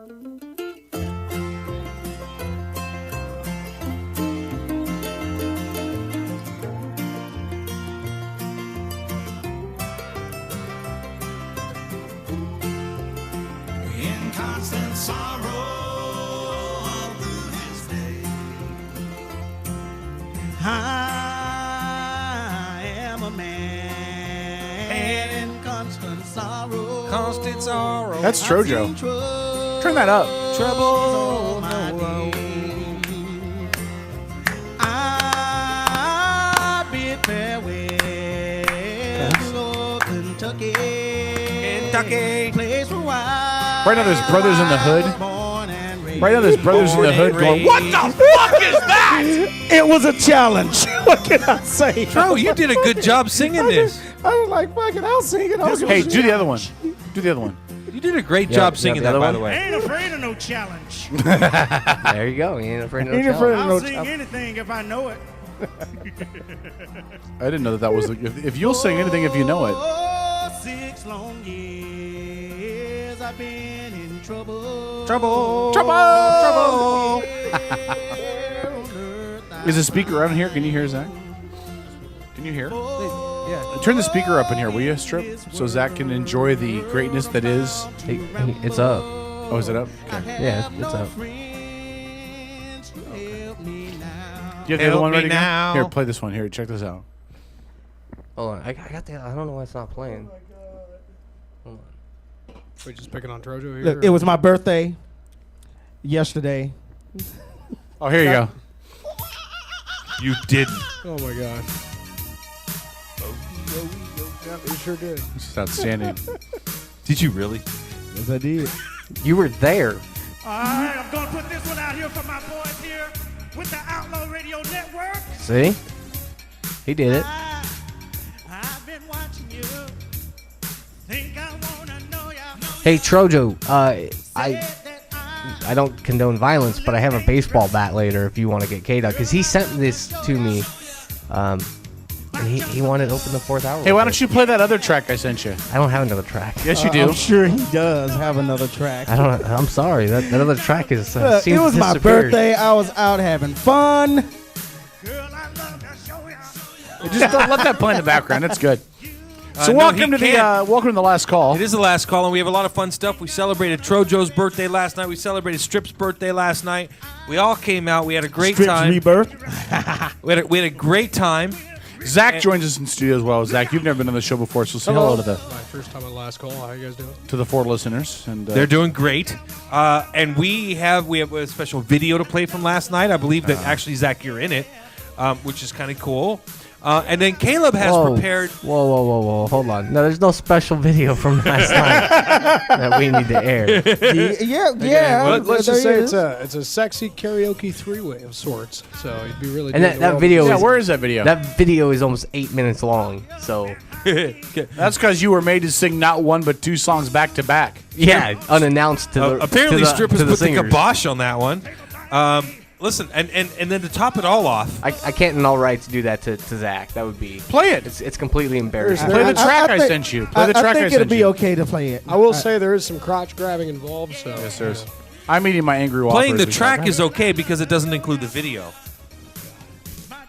In constant sorrow all through his day. I am a man in constant sorrow. Constant sorrow. That's Trojo. Turn that up. Trouble. I bid farewell to Kentucky. Kentucky. Place where I Right now there's brothers in the hood. born and raised. Right now there's brothers in the hood going, what the fuck is that? It was a challenge. What can I say? Bro, you did a good job singing this. I was like, fuck it, I'll sing it. Hey, do the other one. Do the other one. You did a great job singing the that, other by one? the way. Ain't afraid of no challenge. There you go. He ain't afraid of no Ain't challenge. afraid of I'll no sing challenge. anything if I know it. I didn't know that was. If you'll sing anything, if you know it. Oh, 6 long years I've been in trouble. Trouble. Trouble. Is the speaker on here? Can you hear Zach? Can you hear? Yeah. Turn the speaker up in here, will you, Strip? So Zach can enjoy the greatness that is. It's up. Oh, is it up? Okay. Yeah, it's up. Do you have the other one ready to go? Here, play this one. Here, check this out. Hold on. I got the. I don't know why it's not playing. We're just picking on Trojo here. Look, it was my birthday yesterday. Oh, here you go. You didn't. Oh my god. Yeah, you sure did. This is outstanding. Did you really? Yes, I did. You were there. All right, I'm going to put this one out here for my boys here with the Outlaw Radio Network. See? He did it. I've been watching you. Think I wanna know ya. Hey Trojo, I don't condone violence, but I have a baseball bat later if you want to get K-Dog, because he sent this to me. And he wanted to open the 4th hour. Hey, why don't you play that other track I sent you? I don't have another track. Yes, you do. I'm sure he does have another track. I don't. I'm sorry. That other track is. Look, it was my birthday. I was out having fun. Girl, I love to show ya. Just don't let that play in the background. It's good. So no, welcome he to can't. the last call. It is the last call, and we have a lot of fun stuff. We celebrated Trojo's birthday last night. We celebrated Strip's birthday last night. We all came out. We had a great Strip's time. rebirth. We had a great time. Zach joins us in studio as well. Zach, you've never been on the show before, so say hello to My first time on Last Call. How you guys doing? the 4 listeners. And They're doing great. And we have a special video to play from last night. I believe that actually, Zach, you're in it, which is kind of cool. And then Caleb has prepared. Whoa. Hold on. No, there's no special video from last night that we need to air. Yeah. Well, let's just say there it's a sexy karaoke 3-way of sorts. So it'd be really. And good that video yeah, is where is that video? that video is almost 8 minutes long. So That's because you were made to sing not 1 but 2 songs back to back. yeah, unannounced to the Apparently, to the, Strip has to the put the singers. kibosh on that one. Listen, and then to top it all off, I can't in all rights do that to Zach. That would be Play it. It's completely embarrassing. Play the track I think- sent you. Play the track I think it'll sent be you. okay to play it. I will say there is some crotch grabbing involved. So Yes, there's. I'm eating my angry waffle. playing the track is okay because it doesn't include the video.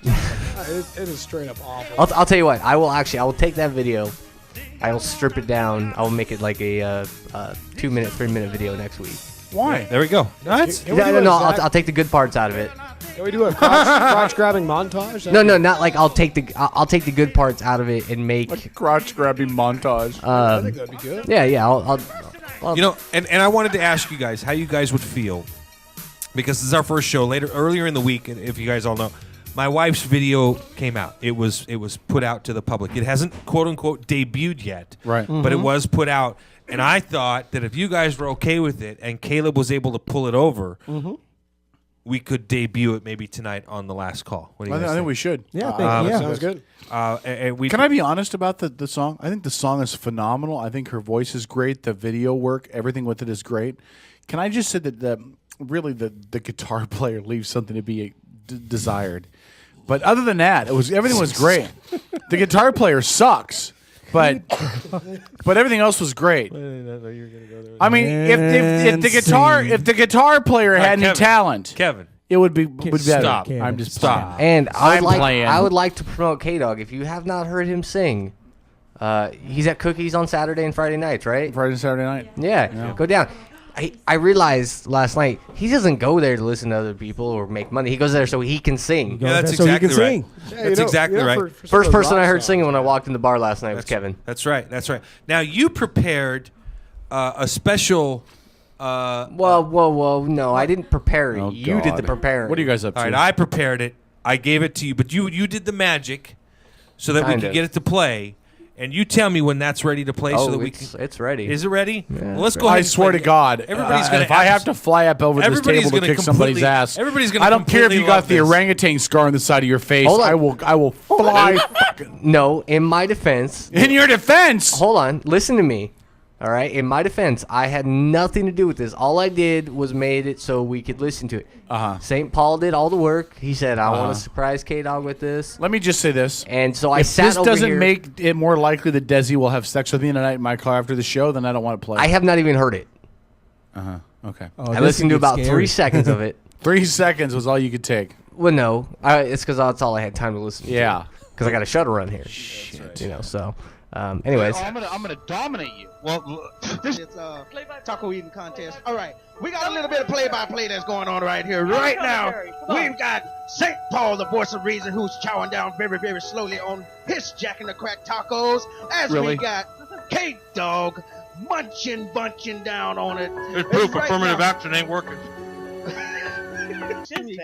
it is straight up awful. I'll tell you what. I will take that video. I will strip it down. I will make it like a 2-minute, 3-minute video next week. Why? There we go. That's Can we do No, a Zach- I'll take the good parts out of it. Can we do a crotch grabbing montage? No, not like I'll take the good parts out of it and make. Crotch grabbing montage. I think that'd be good. Yeah. I'll You know, and I wanted to ask you guys how you guys would feel, because this is our first show. Earlier in the week, and if you guys all know, my wife's video came out. It was put out to the public. It hasn't quote unquote debuted yet, Right. But it was put out, and I thought that if you guys were okay with it, and Caleb was able to pull it over, we could debut it maybe tonight on the last call. What do you guys I think we should. Yeah, I think, yeah. Sounds good. And we Can I be honest about the song? I think the song is phenomenal. I think her voice is great. The video work, everything with it is great. Can I just say that the guitar player leaves something to be desired. But other than that, everything was great. The guitar player sucks. but everything else was great. I mean, if the guitar player had any Kevin. talent, Kevin. it would be better. Stop. I'm just Stop. playing. And I I'm would, like, playing. I would like to promote K-Dog. If you have not heard him sing, he's at Cookies on Saturday and Friday nights, right? Friday and Saturday night. Yeah, go down. I realized last night he doesn't go there to listen to other people or make money. He goes there so he can sing. Yeah, that's So he exactly can right. sing. That's exactly right. First person I heard singing when I walked in the bar last night was Kevin. That's right. That's right. Now you prepared a special. Whoa, no, I didn't prepare it. Oh, You did the God. preparing. What are you guys up to? All right, I prepared it. I gave it to you, but you did the magic so that we Kind could of. get it to play. And you tell me when that's ready to play, so that Oh, we can. it's ready. Is it ready? Well, let's go ahead. I and swear play to it. God, Everybody's gonna. if I have to fly up over this everybody's table to gonna kick somebody's completely- ass, everybody's gonna I don't care if you completely got love the this. orangutan scar on the side of your face. Hold on. I will fly. No, in my defense. In your defense, Hold on, listen to me. All right, in my defense, I had nothing to do with this. All I did was made it so we could listen to it. St. Paul did all the work. He said, "I want to surprise K-Dog with this," let me just say this. and so I If sat this over doesn't here. make it more likely that Desi will have sex with me tonight in my car after the show, then I don't want to play. I have not even heard it. Okay. Oh, I this listened to gets about scary. 3 seconds of it. 3 seconds was all you could take. Well, no, it's because that's all I had time to listen to. Yeah. Because I got a shuttle run here. Shit. You know, so. Anyways, I'm gonna dominate you. Well, this is taco eating contest. All right, we got a little bit of play-by-play that's going on right here, right now. We've got St. Paul, the voice of reason, who's chowing down very, very slowly on his Jack and the Crack tacos. As Really? we got K-Dog bunching down on it. There's proof Right affirmative now. action ain't working.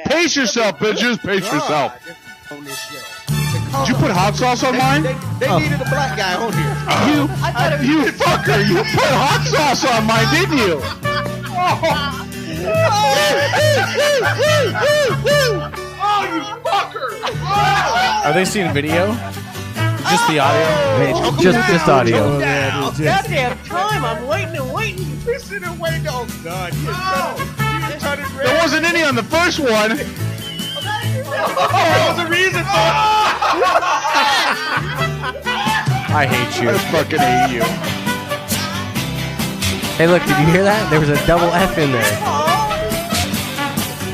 Pace yourself, bitches. Pace yourself. On this show. Did you put hot sauce on mine? They needed a black guy on here. You fucker! You put hot sauce on mine, didn't you? Are they seeing video? Just the audio? just audio. Goddamn time! I'm waiting and waiting. We're sitting and waiting. Oh God! You turned it red. There wasn't any on the first one. There was a reason for it. I hate you. I fucking hate you. Hey, look, did you hear that? There was a double F in there.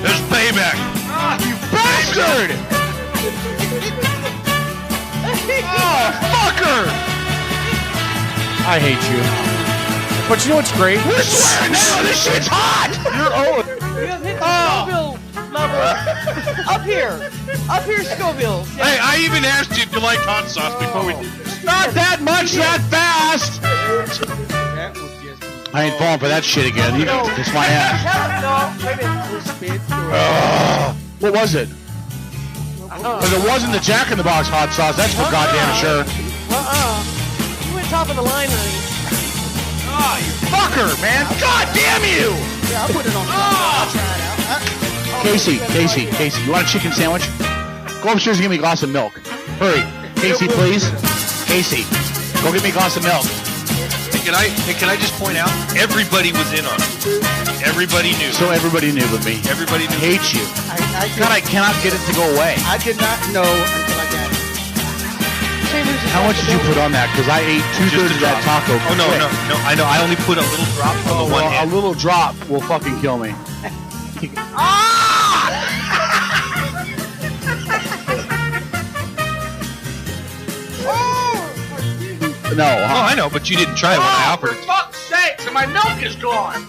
There's payback. You bastard! Oh, fucker! I hate you. But you know what's great? We're swearing now. This shit's hot. You're old. Scoville level up here, Scoville. Hey, I even asked you if you liked hot sauce before we did this. Not that much, that fast. I ain't falling for that shit again. You can kiss my ass. What was it? Because it wasn't the Jack in the Box hot sauce. That's for goddamn sure. You went top of the line, honey. Oh, you fucker, man! God damn you! Yeah, I put it on. I'll try it out. Casey, you want a chicken sandwich? Go upstairs and give me a glass of milk. Hurry. Casey, please. Casey, go get me a glass of milk. Can I just point out? Everybody was in on it. Everybody knew. So everybody knew but me. Everybody knew. I hate you. God, I cannot get it to go away. I did not know until I got it. How much did you put on that? Because I ate 2/3 of that taco. Oh no! I know. I only put a little drop on the one Well, a hand. little drop will fucking kill me. No, Oh, I know, but you didn't try it when I offered it. fuck's sake, so my milk is gone.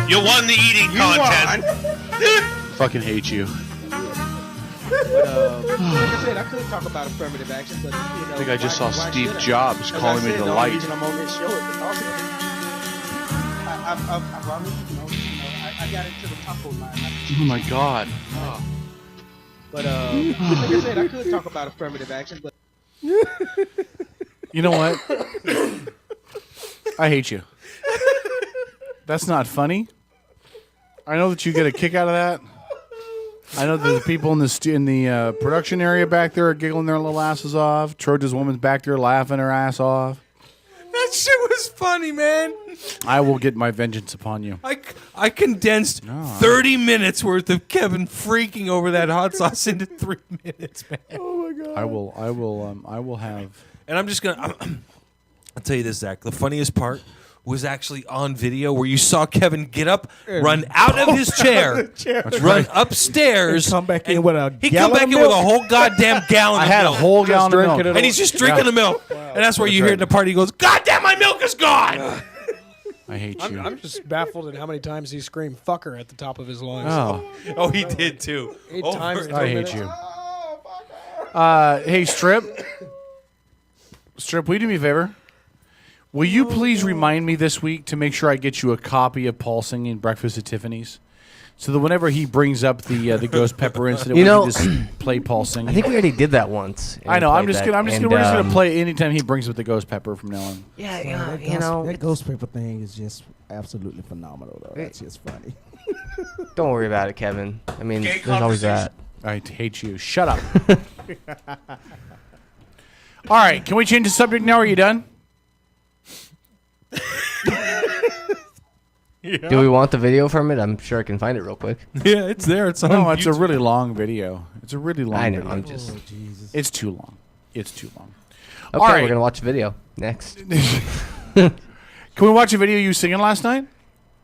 You won the eating contest. Fucking hate you. Like I said, I could talk about affirmative action, but you know, I think I just saw why Steve should I? Jobs As I calling me said, the only light. reason I'm on this show is because of it. I got into the taco line. Oh my god. But like I said, I could talk about affirmative action, but You know what? I hate you. That's not funny. I know that you get a kick out of that. I know that the people in the production area back there are giggling their little asses off. Troja's woman's back there laughing her ass off. That shit was funny, man. I will get my vengeance upon you. I condensed 30 minutes worth of Kevin freaking over that hot sauce into 3 minutes, man. I will have. And I'm just gonna. I'll tell you this, Zach. The funniest part was actually on video where you saw Kevin get up, run out of his chair, run upstairs, And come back in with a He come gallon back of in with a milk. whole goddamn gallon. I of had a milk. whole gallon of milk. And he's just drinking the milk. And that's where you hear it in the party. He goes, "God damn, my milk is gone." I hate you. I'm just baffled at how many times he screamed "fucker" at the top of his lungs. Oh, He did too. 8 Over times. and in I 2 hate minutes. you. Hey, Strip. Strip, will you do me a favor? Will you please remind me this week to make sure I get you a copy of Paul singing "Breakfast at Tiffany's," so that whenever he brings up the ghost pepper incident, You we know, can just play Paul singing. I think we already did that once. I know. I'm Played just that. gonna. And, We're just gonna play it anytime he brings up the ghost pepper from now on. Yeah, That you know. that ghost paper thing is just absolutely phenomenal, though. That's just funny. Don't worry about it, Kevin. I mean, there's always that. I hate you. Shut up. All right. Can we change the subject now? Are you done? Do we want the video from it? I'm sure I can find it real quick. Yeah, it's there. It's on. No, it's a YouTube. really long video. It's a really long I know. video. I'm just. It's too long. It's too long. Okay, All right. we're gonna watch the video next. Can we watch a video you singing last night?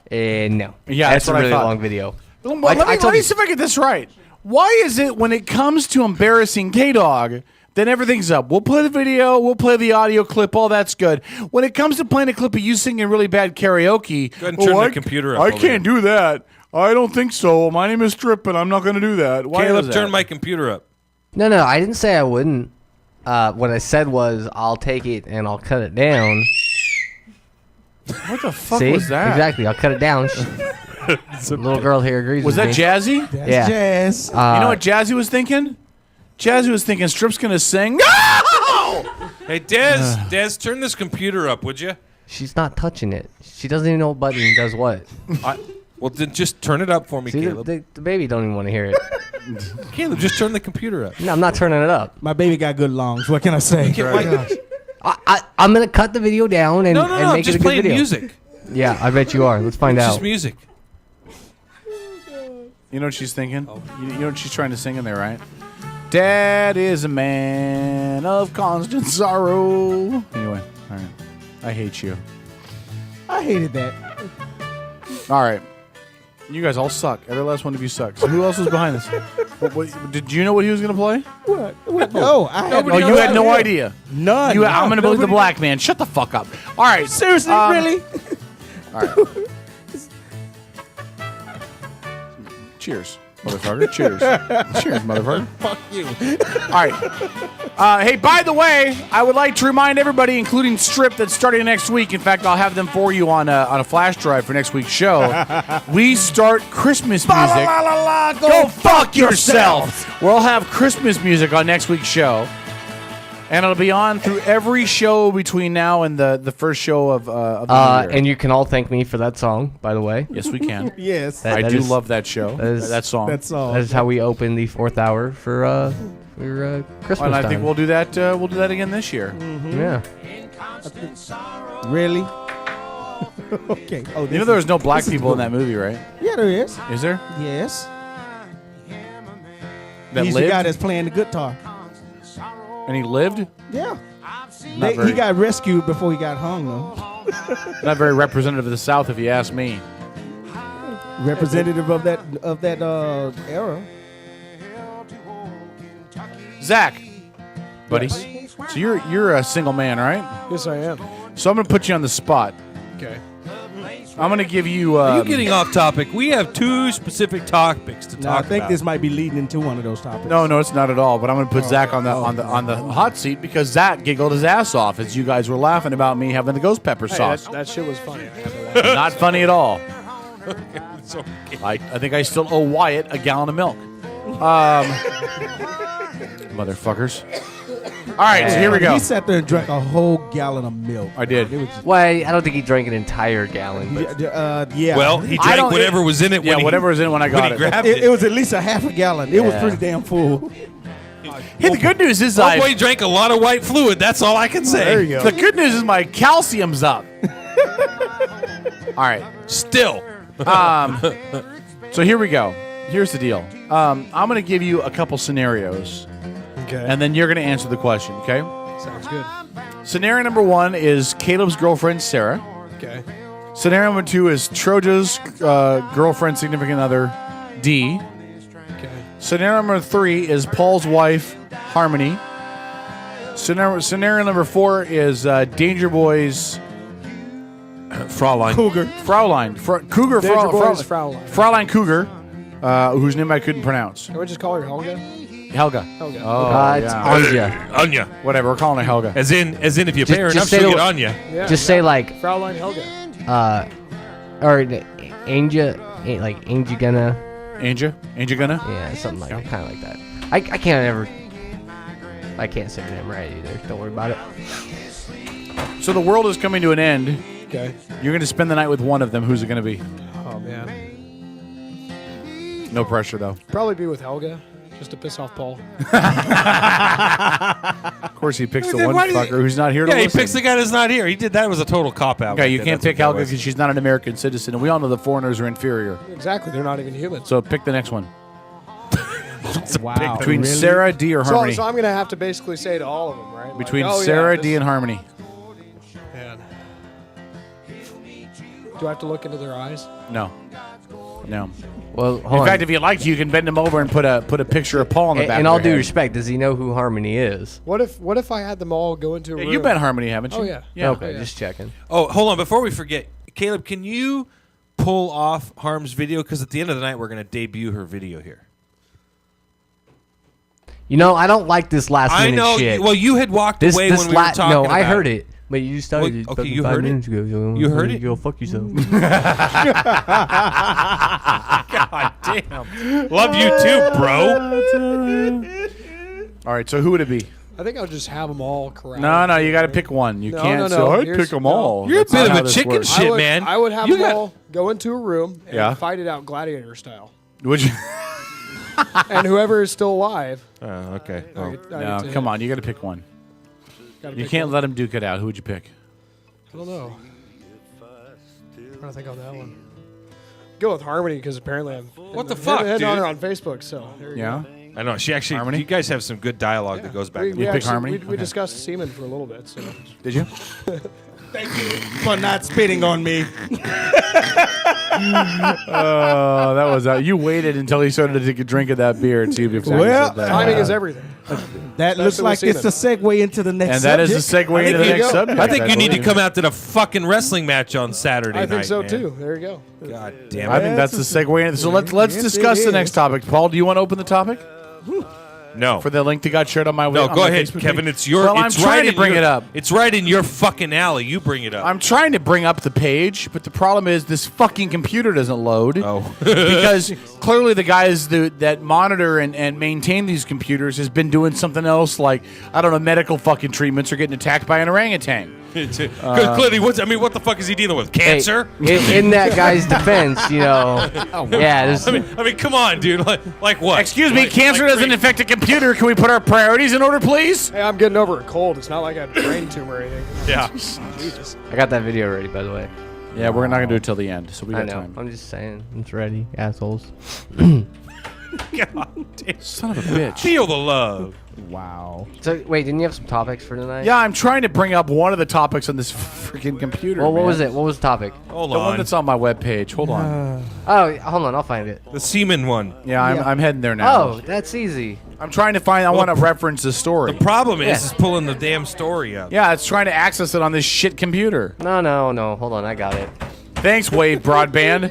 No. Yeah, that's that's a what I really thought. long video. Well, I let told me you- see if I get this right. Why is it when it comes to embarrassing K-Dog, then everything's up? We'll play the video, we'll play the audio clip, all that's good. When it comes to playing a clip of you singing really bad karaoke, Go ahead and turn the computer up I over can't do that. I don't think so. My name is Strip, and I'm not going to do that. Why Caleb, is turn that? my computer up. No, I didn't say I wouldn't. What I said was I'll take it and I'll cut it down. What the fuck See? was that? Exactly. I'll cut it down. Little girl here agrees Was with that me. Jazzy? That's Yeah. jazz. You know what Jazzy was thinking? Jazzy was thinking Strip's going to sing. No! Hey, Des, turn this computer up, would you? She's not touching it. She doesn't even know what button does what. Well, then just turn it up for me, See, Caleb. the baby don't even want to hear it. Caleb, just turn the computer up. No, I'm not turning it up. My baby got good lungs. What can I say? I'm gonna cut the video down and, and No, make just it a good play video. music. Yeah, I bet you are. Let's find It's out. just music. You know what she's thinking? You know what she's trying to sing in there, right? Dad is a man of constant sorrow. Anyway, all right. I hate you. I hated that. All right. You guys all suck. Every last one of you sucks. Who else was behind this? Did you know what he was going to play? What? No, I had Oh, you had no idea. None. I'm going to believe the Nobody- black man. Shut the fuck up. All right. Seriously, really? All right. Cheers, motherfucker. Cheers. Cheers, motherfucker. Fuck you. All right. Hey, by the way, I would like to remind everybody, including Strip, that starting next week, in fact, I'll have them for you on a flash drive for next week's show. We start Christmas music. Go fuck yourself. We'll have Christmas music on next week's show. And it'll be on through every show between now and the first show of the new year. And you can all thank me for that song, by the way. Yes, we can. Yes. That- I that do is- love that show. That song. That's all. That is how we open the 4th hour for Christmas And I time. think we'll do that. We'll do that again this year. Yeah. Really? Okay. Oh, You know there was no black people in that movie, right? Yeah, there is. Is there? Yes. That He's lived? the guy that's playing the guitar. And he lived? Yeah. Not very- He got rescued before he got hung, though. Not very representative of the South, if you ask me. Representative of that era. Zach, buddy. So you're a single man, right? Yes, I am. So I'm gonna put you on the spot. Okay. I'm gonna give you. Are you getting off topic? We have two specific topics to No, I talk think about. this might be leading into one of those topics. No, it's not at all. But I'm gonna put Zach on the hot seat because Zach giggled his ass off as you guys were laughing about me having the ghost pepper Hey, sauce. that shit was funny. I had to laugh. Not funny at all. It's okay. I think I still owe Wyatt a gallon of milk. Motherfuckers. All right, so here we go. He sat there and drank a whole gallon of milk. I did. It was just, Well, I don't think he drank an entire gallon. But yeah. Well, he I drank don't- whatever was in it. Yeah, when whatever was in when I when got he it. grabbed it was at least a half a gallon. It was Yeah. pretty damn full. Hey, the good news is Oh boy, he drank a lot of white fluid. That's all I can say. There you go. the good news is my calcium's up. All right. Still, So here we go. Here's the deal. I'm going to give you a couple scenarios, Okay. and then you're going to answer the question, okay? Sounds good. Scenario number 1 is Caleb's girlfriend, Sarah. Okay. Scenario number 2 is Troja's girlfriend, significant other, D. Okay. Scenario number 3 is Paul's wife, Harmony. Scenario number 4 is Danger Boy's Fraulein. Fraulein. Cougar Danger Boy's Fraulein. Fraulein. Fraulein Cougar, whose name I couldn't pronounce. Can we just call her Helga? Helga. Helga. Oh, It's yeah. Anya. Anya. Whatever, we're calling her Helga. As in if you pay her enough, say she'll the- get Anya. Yeah, Just say like, Fraulein Helga. or Anja, like Anja gonna. Anja Gunna? Yeah, something like kind of like that. I can't ever. I can't say her name right either. Don't worry about it. So the world is coming to an end. Okay. You're going to spend the night with one of them. Who's it going to be? Oh man. No pressure, though. Probably be with Helga, just to piss off Paul. Of course, he picks the one fucker who's not here to Yeah, he listen. picks the guy that's not here. He did that was a total cop out. Okay, you can't pick Helga because she's not an American citizen, and we all know the foreigners are inferior. Exactly. They're not even human. So pick the next one. Wow. Between Really? Sarah, D, or Harmony. So I'm gonna have to basically say to all of them, right? Like, Between oh, Sarah, yeah, D, and Harmony. Man. Do I have to look into their eyes? No. No. Well, In hold fact, on. if you'd like to, you can bend him over and put a picture of Paul on the back. In of all your due head. respect, does he know who Harmony is? What if I had them all go into a Yeah, room? you've been Harmony, haven't you? Oh, yeah. Yeah. Okay, yeah. just checking. Oh, hold on. Before we forget, Caleb, can you pull off Harm's video? Because at the end of the night, we're going to debut her video here. You know, I don't like this last I minute know. shit. Well, you had walked this away this when we were talking no, about I heard it. But you started Well, it okay, fucking you 5 heard it? minutes ago. So You heard it? Go fuck yourself. God damn. Love you too, bro. All right, so who would it be? I think I'll just have them all correct. No, you got to pick one. You No, can't no, say, no. I'd Here's- pick them no. all. You're a That's bit not of how a this chicken works. shit. man. I would have You them got- all go into a room and Yeah. fight it out gladiator style. Would you? And whoever is still alive. Oh, okay. I Oh. get- I No, get to come hit. on. You got to pick one. Gotta You pick can't one. let him duke it out. Who would you pick? I don't know. I'm trying to think on that one. Go with Harmony because apparently I'm. What the fuck, hitting on dude? her on Facebook. So there you Yeah. I know. She actually. Harmony? You guys have some good dialogue that goes back. We, and we forth. pick actually- Harmony? We discussed semen for a little bit. So Did you? For not spitting on me. Oh, that was you waited until he started to take a drink of that beer too before Well, you said that. timing is everything. That looks Especially like with it's a segue into the next and that is subject. a segue into the you next go. subject. I think you need to believe. come out to the fucking wrestling match on Saturday I night. think so man. too. There you go. God damn I it. think that's the segue. Into, so let's Yes, discuss it the is. next topic. Paul, do you want to open the topic No. for the link that got shared on my? No, on go my ahead, Facebook Kevin. page? It's your. Well, I'm it's trying right to in bring your- it up. It's right in your fucking alley. You bring it up. I'm trying to bring up the page, but the problem is this fucking computer doesn't load. Oh. Because clearly the guys that monitor and maintain these computers has been doing something else, like, I don't know, medical fucking treatments or getting attacked by an orangutan. Because clearly, what the fuck is he dealing with? Cancer? Hey, in that guy's defense, you know. Yeah, there's, I mean, come on, dude. Like what? Excuse me, Like- cancer like doesn't rape? affect a computer. Can we put our priorities in order, please? Hey, I'm getting over a cold. It's not like I have a brain tumor or anything. Yeah. Jesus. I got that video ready, by the way. Yeah, we're not going to do it till the end, so we I got know. time. I'm just saying. It's ready, assholes. God damn. Son of a bitch. Feel the love. Wow. So, wait, didn't you have some topics for tonight? Yeah, I'm trying to bring up one of the topics on this freaking computer. Well, what man. was it? What was the topic? Hold The one on. that's on my webpage. Hold on. Oh, hold on. I'll find it. The semen one. Yeah, I'm heading there now. Oh, that's easy. I'm trying to find. I want to reference the story. The problem is, Yeah. is pulling the damn story up. Yeah, it's trying to access it on this shit computer. No. Hold on. I got it. Thanks, Wade Broadband.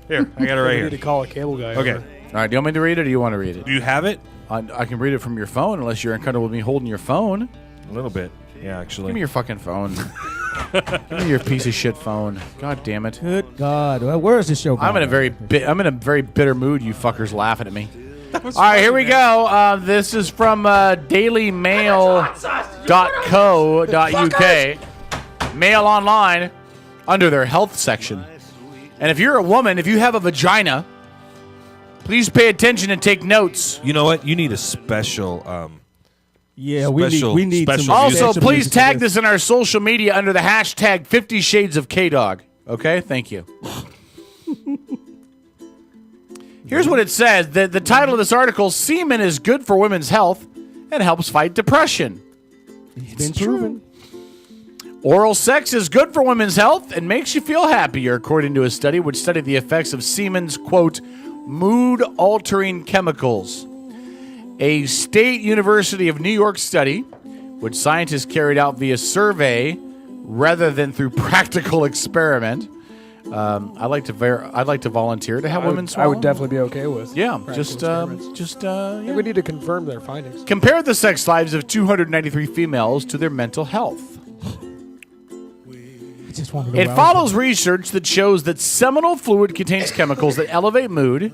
Here, I got it right We need here. to call a cable guy. Okay. over. All right, do you want me to read it or do you want to read it? Do you have it? I can read it from your phone unless you're uncomfortable with me holding your phone. A little bit. Yeah, Give actually. me your fucking phone. Give me your piece of shit phone. God damn it. Good God. Well, where is this show? I'm in a going? very bitter mood. You fuckers laughing at me. All right, here we go. This is from dailymail.co.uk. Mail online under their health section. And if you're a woman, if you have a vagina, please pay attention and take notes. You know what? You need a special. Yeah, we need special some music. Also, special please music for tag this in our social media under the hashtag 50 Shades of K-Dog. Okay? Thank you. Here's what it says. The title of this article, Semen is good for women's health and helps fight depression. It's been proven. Oral sex is good for women's health and makes you feel happier, according to a study which studied the effects of semen's, quote, mood-altering chemicals. A State University of New York study, which scientists carried out via survey rather than through practical experiment. I'd like to volunteer to have women swallow. I would definitely be okay with. Yeah, practical experiments. I think we need to confirm their findings. Compare the sex lives of 293 females to their mental health. I just wanted to It follows research that shows that seminal fluid contains chemicals that elevate mood,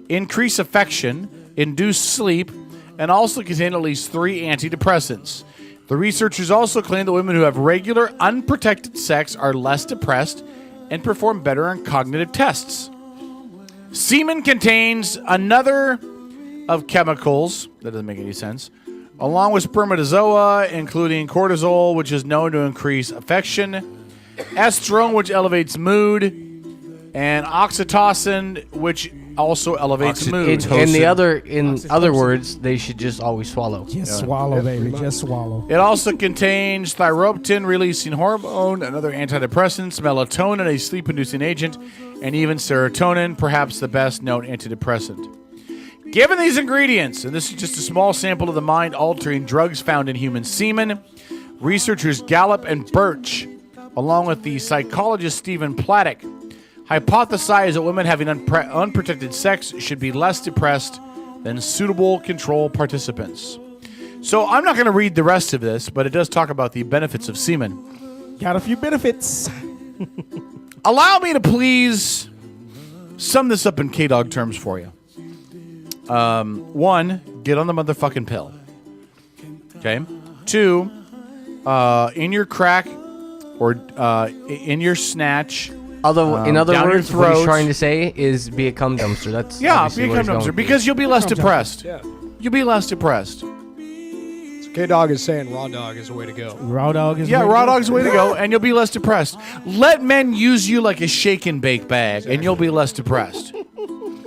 increase affection, induce sleep, and also contain at least 3 antidepressants. The researchers also claim that women who have regular, unprotected sex are less depressed and perform better on cognitive tests. Semen contains another of chemicals, that doesn't make any sense, along with spermatozoa, including cortisol, which is known to increase affection, estrone, which elevates mood, and oxytocin, which also elevates mood. In other words, they should just always swallow. Just swallow, baby. Just swallow. It also contains thyroptin-releasing hormone, another antidepressant, melatonin, a sleep-inducing agent, and even serotonin, perhaps the best-known antidepressant. Given these ingredients, and this is just a small sample of the mind-altering drugs found in human semen, researchers Gallup and Birch, along with the psychologist Stephen Plattick, hypothesized that women having unprotected sex should be less depressed than suitable control participants. So I'm not going to read the rest of this, but it does talk about the benefits of semen. Got a few benefits. Allow me to please sum this up in K-Dog terms for you. 1, get on the motherfucking pill. Okay. 2, in your crack or in your snatch. Although, in other down your words, what he's throat. trying to say is be a cum dumpster. That's Be a obviously what cum he's going dumpster for. because you'll be less depressed. Yeah. You'll be less depressed. So K-Dog is saying raw dog is the way to go. Raw dog is Yeah, way to raw go. dog's the way to go, and you'll be less depressed. Let men use you like a shake and bake bag, and you'll be less depressed.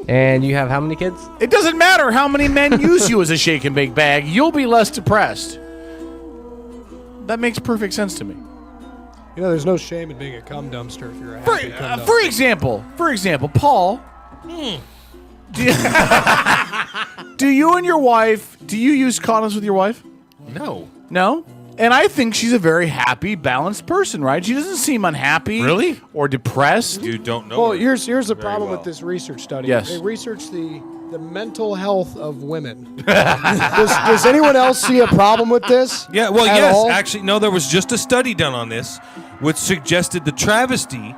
And you have how many kids? It doesn't matter how many men use you as a shake and bake bag, you'll be less depressed. That makes perfect sense to me. You know, there's no shame in being a cum dumpster if you're a happy cum dumpster. For example, Paul, do you and your wife, do you use condoms with your wife? No. No? And I think she's a very happy, balanced person, right? She doesn't seem unhappy. Really? Or depressed. You don't know. Well, her here's the very problem well. with this research study. Yes. They researched the mental health of women. does anyone else see a problem with this? Yeah, well, at yes. all? Actually, no, there was just a study done on this which suggested the travesty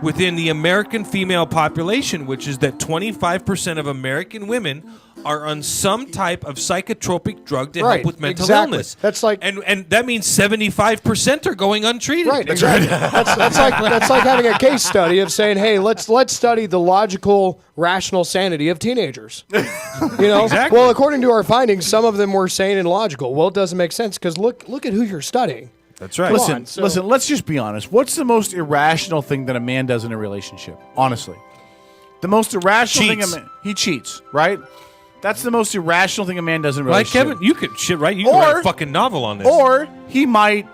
within the American female population, which is that 25% of American women are on some type of psychotropic drug to Right, help with mental exactly. illness. That's like- and that means 75% are going untreated. Right, exactly. that's like having a case study of saying, "Hey, let's study the logical, rational sanity of teenagers." You know, Exactly. well, according to our findings, some of them were sane and logical. Well, it doesn't make sense because look at who you're studying. That's right. Listen, so- listen, let's just be honest. What's the most irrational thing that a man does in a relationship? Honestly. The most irrational Cheats. thing he cheats, right? That's the most irrational thing a man does in a Right, relationship. Kevin? You could shit right. You could write a fucking novel on this. Or he might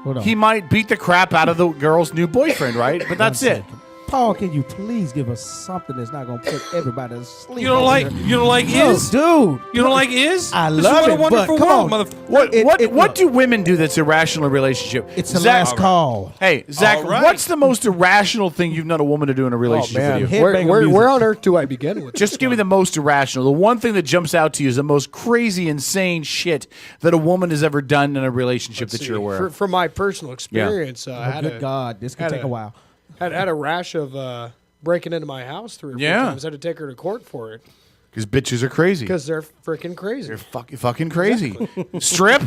Hold on. he might beat the crap out of the girl's new boyfriend, right? But that's it. Paul, can you please give us something that's not going to put everybody to sleep? you don't over like here? you don't like No, is? dude. You don't like is? I This love is what it, a wonderful but come world, on. motherfucker. What do women do that's irrational in a relationship? It's the Zach, last call. Hey, Zach, All right. what's the most irrational thing you've known a woman to do in a relationship Man, with you? Headbanger where music. on earth do I begin with? Just give me the most irrational. The one thing that jumps out to you is the most crazy, insane shit that a woman has ever done in a relationship that you're aware of. From my personal experience, I Oh, had good God, this could had take a while. had a rash of breaking into my house 3 or 4 Yeah. times. I had to take her to court for it Because bitches are crazy. because they're freaking crazy. They're fucking crazy. Strip?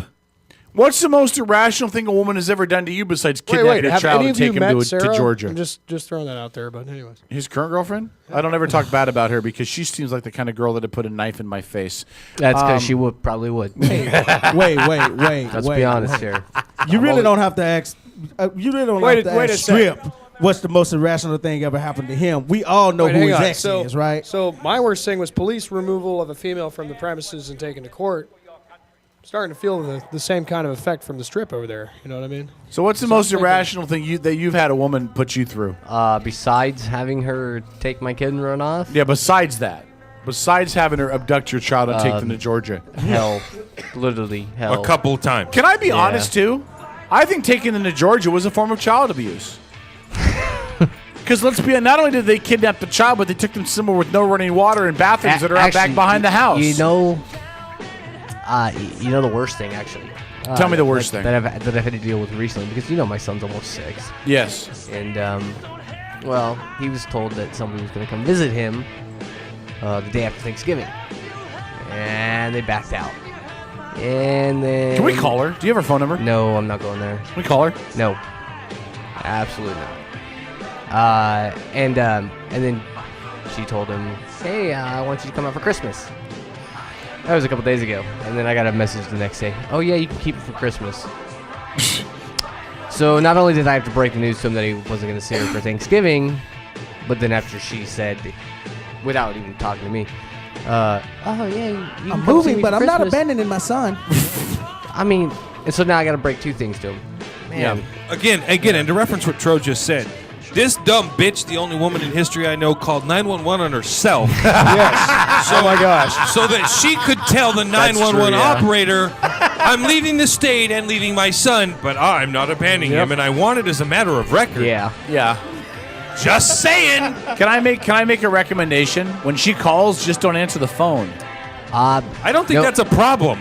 What's the most irrational thing a woman has ever done to you besides kidnap your have child any and of you take him met to Sarah? Georgia? I'm just throwing that out there, but anyways. His current girlfriend? I don't ever talk bad about her because she seems like the kind of girl that would put a knife in my face. That's because she probably would. Wait. Let's be honest here. You really don't have to ask. You really don't Wait have a- to wait ask a second. Strip. What's the most irrational thing ever happened to him? We all know Wait, who hang his on. ex is, right? So my worst thing was police removal of a female from the premises and taken to court. starting to feel the same kind of effect from the strip over there. You know what I mean? So what's the most irrational thing that you've had a woman put you through? Besides having her take my kid and run off. Yeah, besides that. Besides having her abduct your child and take them to Georgia. Hell. Literally hell. A couple of times. Can I be honest, too? I think taking them to Georgia was a form of child abuse. Because let's be honest, not only did they kidnap the child, but they took them somewhere with no running water and bathrooms that are out back behind the house. You know the worst thing, actually. Tell me the worst thing. That I've had to deal with recently, because my son's almost 6. Yes. And, well, he was told that somebody was going to come visit him the day after Thanksgiving. And they backed out. And then... Can we call her? Do you have her phone number? No, I'm not going there. Can we call her? No. Absolutely not. And then she told him, hey, I want you to come out for Christmas. That was a couple days ago. And then I got a message the next day. Oh, yeah, you can keep it for Christmas. So not only did I have to break the news to him that he wasn't going to see her for Thanksgiving, but then after she said, without even talking to me, oh, yeah, you I'm can come see moving, me but for I'm not Christmas. abandoning my son. I mean, and so now I got to break 2 things to him. Man. Again, and to reference what Tro just said, this dumb bitch, the only woman in history I know, called 911 on herself. Yes. Oh my gosh. So that she could tell the 911 true, yeah. operator, I'm leaving the state and leaving my son, but I'm not abandoning him, and I want it as a matter of record. Yeah. Yeah. Just saying. Can I make a recommendation? When she calls, just don't answer the phone. I don't think Nope. that's a problem.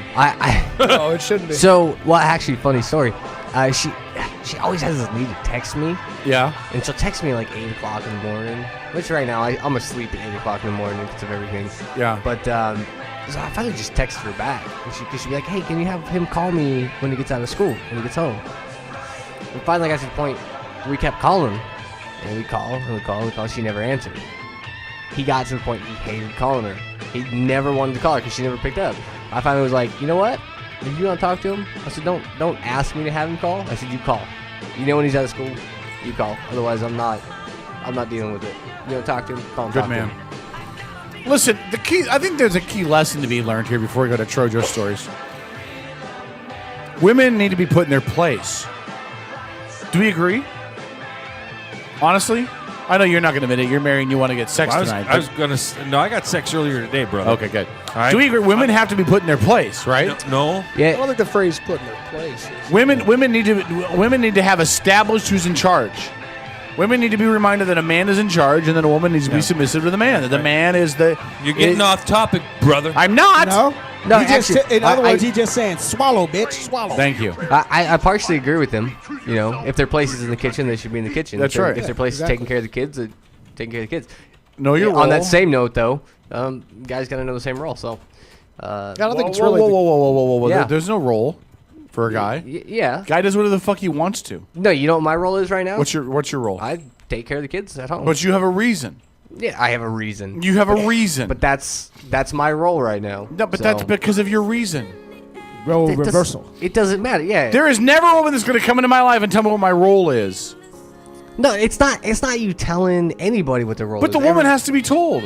No, it shouldn't be. So, well, actually, funny story. She always has this need to text me, Yeah. and she'll text me like 8 o'clock in the morning. Which right now I'm asleep at 8 o'clock in the morning because of everything. Yeah. But so I finally just texted her back, and she'd be like, "Hey, can you have him call me when he gets out of school, when he gets home?" And finally got to the point we kept calling, and we call. She never answered. He got to the point he hated calling her. He never wanted to call her because she never picked up. I finally was like, you know what? If you want to talk to him, I said, don't ask me to have him call. I said, you call. You know when he's out of school, you call. Otherwise, I'm not dealing with it. You want to talk to him? Call him. Good talk man. To him. Listen, I think there's a key lesson to be learned here before we go to Trojo stories. Women need to be put in their place. Do we agree? Honestly? I know you're not going to admit it. You're married and you want to get sex tonight. I got sex earlier today, brother. Okay, good. right. Do we agree? Women have to be put in their place, right? No. I Yeah. don't think the phrase "put in their place" is Women need to have established who's in charge. Women need to be reminded that a man is in charge, and then a woman needs to be submissive to the man. That the man is the. You're getting off topic, brother. I'm not. No, He just, actually, in other I- words, he's just saying, swallow, bitch, swallow. Thank you. I partially agree with him. You know, if their place is in the kitchen, they should be in the kitchen. That's if right. If their place Exactly. is taking care of the kids, they're taking care of the kids. No, you're On that same note, though, guys got to know the same role. So, I don't think it's whoa, really. whoa. Yeah. There's no role for a guy. yeah. Guy does whatever the fuck he wants to. No, you know what my role is right now? What's your role? I take care of the kids at home. But you have a reason. Yeah, I have a reason. You have a reason. But that's my role right now. no, but So, that's because of your reason. Role it does- reversal. It doesn't matter. Yeah. There is never a woman that's going to come into my life and tell me what my role is. No, it's not. It's not you telling anybody what their role But is. the woman has to be told.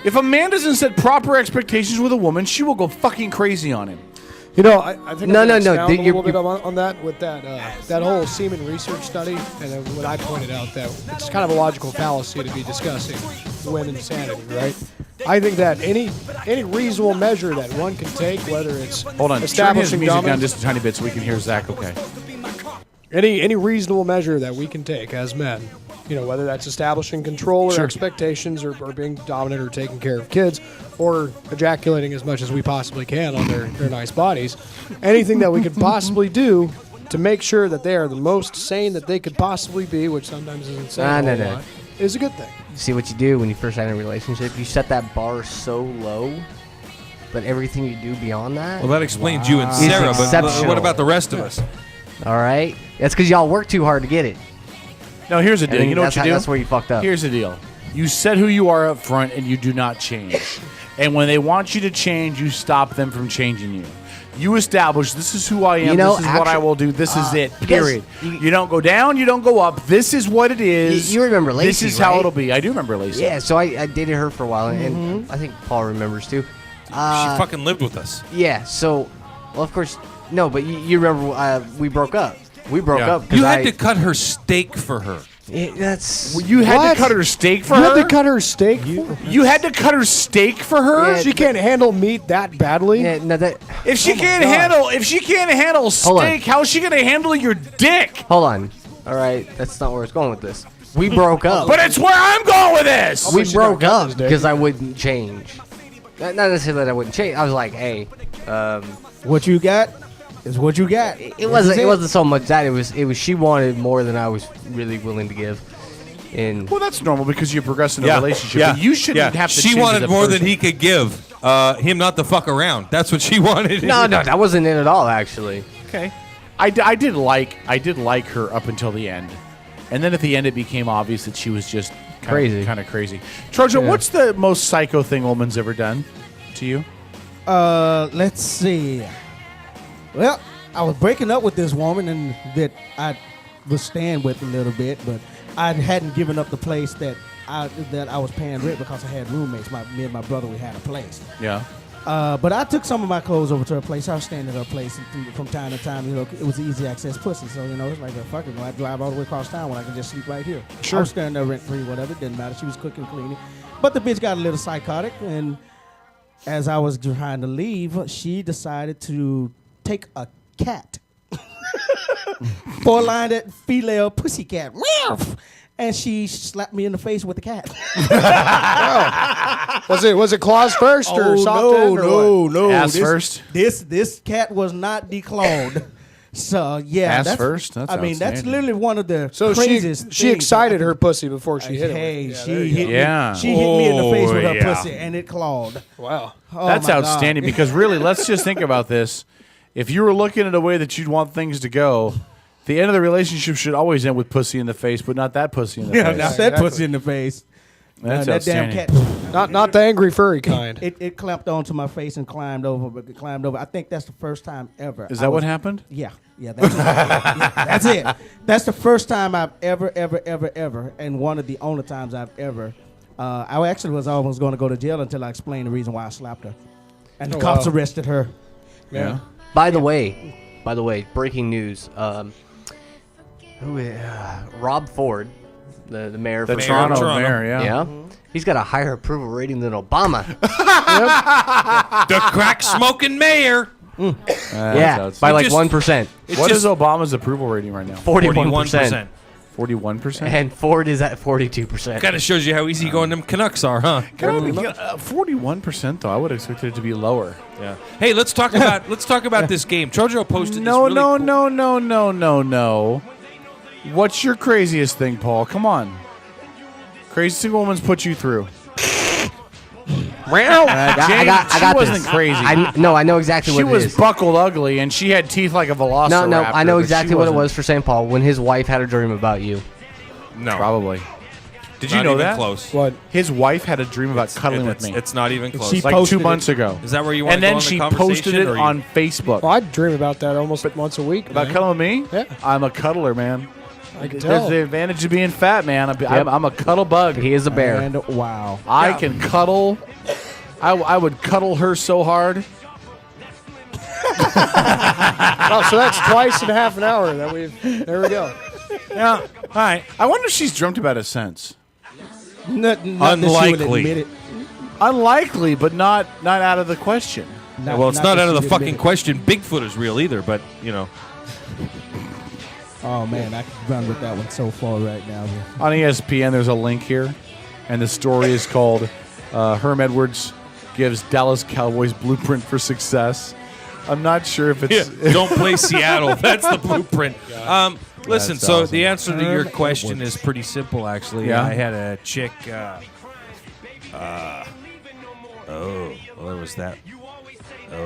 If a man doesn't set proper expectations with a woman, she will go fucking crazy on him. You know, I think No, I'm no, gonna no, expound a you're- little bit on that with that whole semen research study, and then when I pointed out that it's kind of a logical fallacy to be discussing women's sanity, right? I think that any reasonable measure that one can take, whether it's Hold on. Turn his establishing music down dominance, just a tiny bit so we can hear Zach okay. any reasonable measure that we can take as men, you know, whether that's establishing control or Sure. expectations or being dominant or taking care of kids or ejaculating as much as we possibly can on their nice bodies, anything that we could possibly do to make sure that they are the most sane that they could possibly be, which sometimes isn't saying a whole lot, is a good thing. See what you do when you first enter a relationship. You set that bar so low, but everything you do beyond that. Well, that explains you and It's Sarah, but exceptional. what about the rest of us? All right. That's because y'all work too hard to get it. Now, here's the deal. And You know what that's you how- do? That's where you fucked up. Here's the deal. You said who you are up front, and you do not change. And when they want you to change, you stop them from changing you. You establish, this is who I am, You know, this is what I actu- will do, this is it, because period. You don't go down, you don't go up. This is what it is. You remember Lacey, This is how right? it'll be. I do remember Lacey. Yeah, so I dated her for a while, and I think Paul remembers too. She fucking lived with us. Yeah, so Well, of course, no. But you remember we broke up. We broke up. 'cause You had to cut her steak for her. That's You had What? to cut her steak for You her? had to cut her steak. You had to cut her steak for her? Yeah. She can't handle meat that badly. yeah. No, that. If she can't handle Hold on. steak, how's she gonna handle your dick? Hold on. All right, that's not where it's going with this. We broke up. But it's where I'm going with this. we she's broke not cutting up his dick. because I wouldn't change. Not necessarily that I wouldn't change. I was like, hey, What you got is what you got. it wasn't so much that it was she wanted more than I was really willing to give. And Well, that's normal because you progress in a Yeah. relationship. Yeah. But you shouldn't have to. She change wanted as a more than person. he could give. Him not to fuck around. That's what she wanted. no, that wasn't it at all. Actually, Okay. I did like her up until the end, and then at the end it became obvious that she was just Crazy. kind of crazy. Trojan, what's the most psycho thing a woman's ever done to you? Let's see. Well, I was breaking up with this woman and that I was staying with a little bit, but I hadn't given up the place that I was paying rent because I had roommates. Me and my brother, we had a place. Yeah. But I took some of my clothes over to her place. I was staying at her place and from time to time. You know, it was easy access pussy. So, you know, it's like, fuck it. I drive all the way across town when I can just sleep right here. Sure. I was staying there rent-free, whatever. It didn't matter. She was cooking, cleaning. But the bitch got a little psychotic. And as I was trying to leave, she decided to take a cat. Four-lined female pussycat. And she slapped me in the face with the cat. Was it claws first or soft end or what? no. Ass first? This cat was not decloned. So yeah, Ass that's, first? That's I mean, that's outstanding. literally one of the So craziest she things. excited her pussy before she hit him. Hey, Yeah, she there you hit go. me. Yeah. She hit me in the face with her yeah. pussy, and it clawed. Wow. Oh, That's my God. outstanding because really, let's just think about this. If you were looking at a way that you'd want things to go, the end of the relationship should always end with pussy in the face, but not that pussy in the Yeah, face. not that pussy in the face. That's that damn outstanding. cat. Not the angry furry kind. It clamped onto my face and climbed over. I think that's the first time ever. Is I that was- what happened? Yeah, that's it. Yeah, that's it. That's the first time I've ever, and one of the only times I've ever. I actually was almost going to go to jail until I explained the reason why I slapped her, and the cops wow. arrested her. Yeah. by the way, breaking news. Rob Ford, the mayor The from Toronto Toronto. mayor, yeah. Yeah. He's got a higher approval rating than Obama. The crack smoking mayor. Yeah, by like just- 1%. What is Obama's approval rating right now? 41%. 41%? And Ford is at 42%. Kind of shows you how easy going them Canucks are, huh? 41% though. I would have expected it to be lower. Yeah. Hey, let's talk about this game. Trojo posted No, this really cool- no. What's your craziest thing, Paul? Come on. Craziest thing a woman's put you through. I got wasn't this. crazy. I know exactly She what it was is. buckled ugly, and she had teeth like a velociraptor. No, I know but exactly she what it wasn't- was for St. Paul when his wife had a dream about you. No. Probably. Did Not you know even that? close. What? His wife had a dream about cuddling with me. It's not even close. She like posted 2 months ago. Is that where you want And to go then in the she conversation, posted it or you- on Facebook. Well, I dream about that almost once a week. About man. cuddling with me? Yeah. I'm a cuddler, man. I can There's tell. the advantage of being fat, man. I'm a cuddle bug. He is a bear. And wow. I can cuddle. I would cuddle her so hard. Oh, so that's twice in half an hour that we've. There we go. Yeah. All right. I wonder if she's dreamt about it since. Not that she would Unlikely. admit it. Unlikely, but not out of the question. well, it's not that out of she the would fucking admit it. question. Bigfoot is real either, but you know. Oh man, I could run with that one so far right now. On ESPN, there's a link here, and the story is called Herm Edwards gives Dallas Cowboys blueprint for success. I'm not sure if it's... Don't play Seattle. That's the blueprint. Listen, That's so awesome. the answer to your question is pretty simple, actually. Yeah? I had a chick. Well, there was that.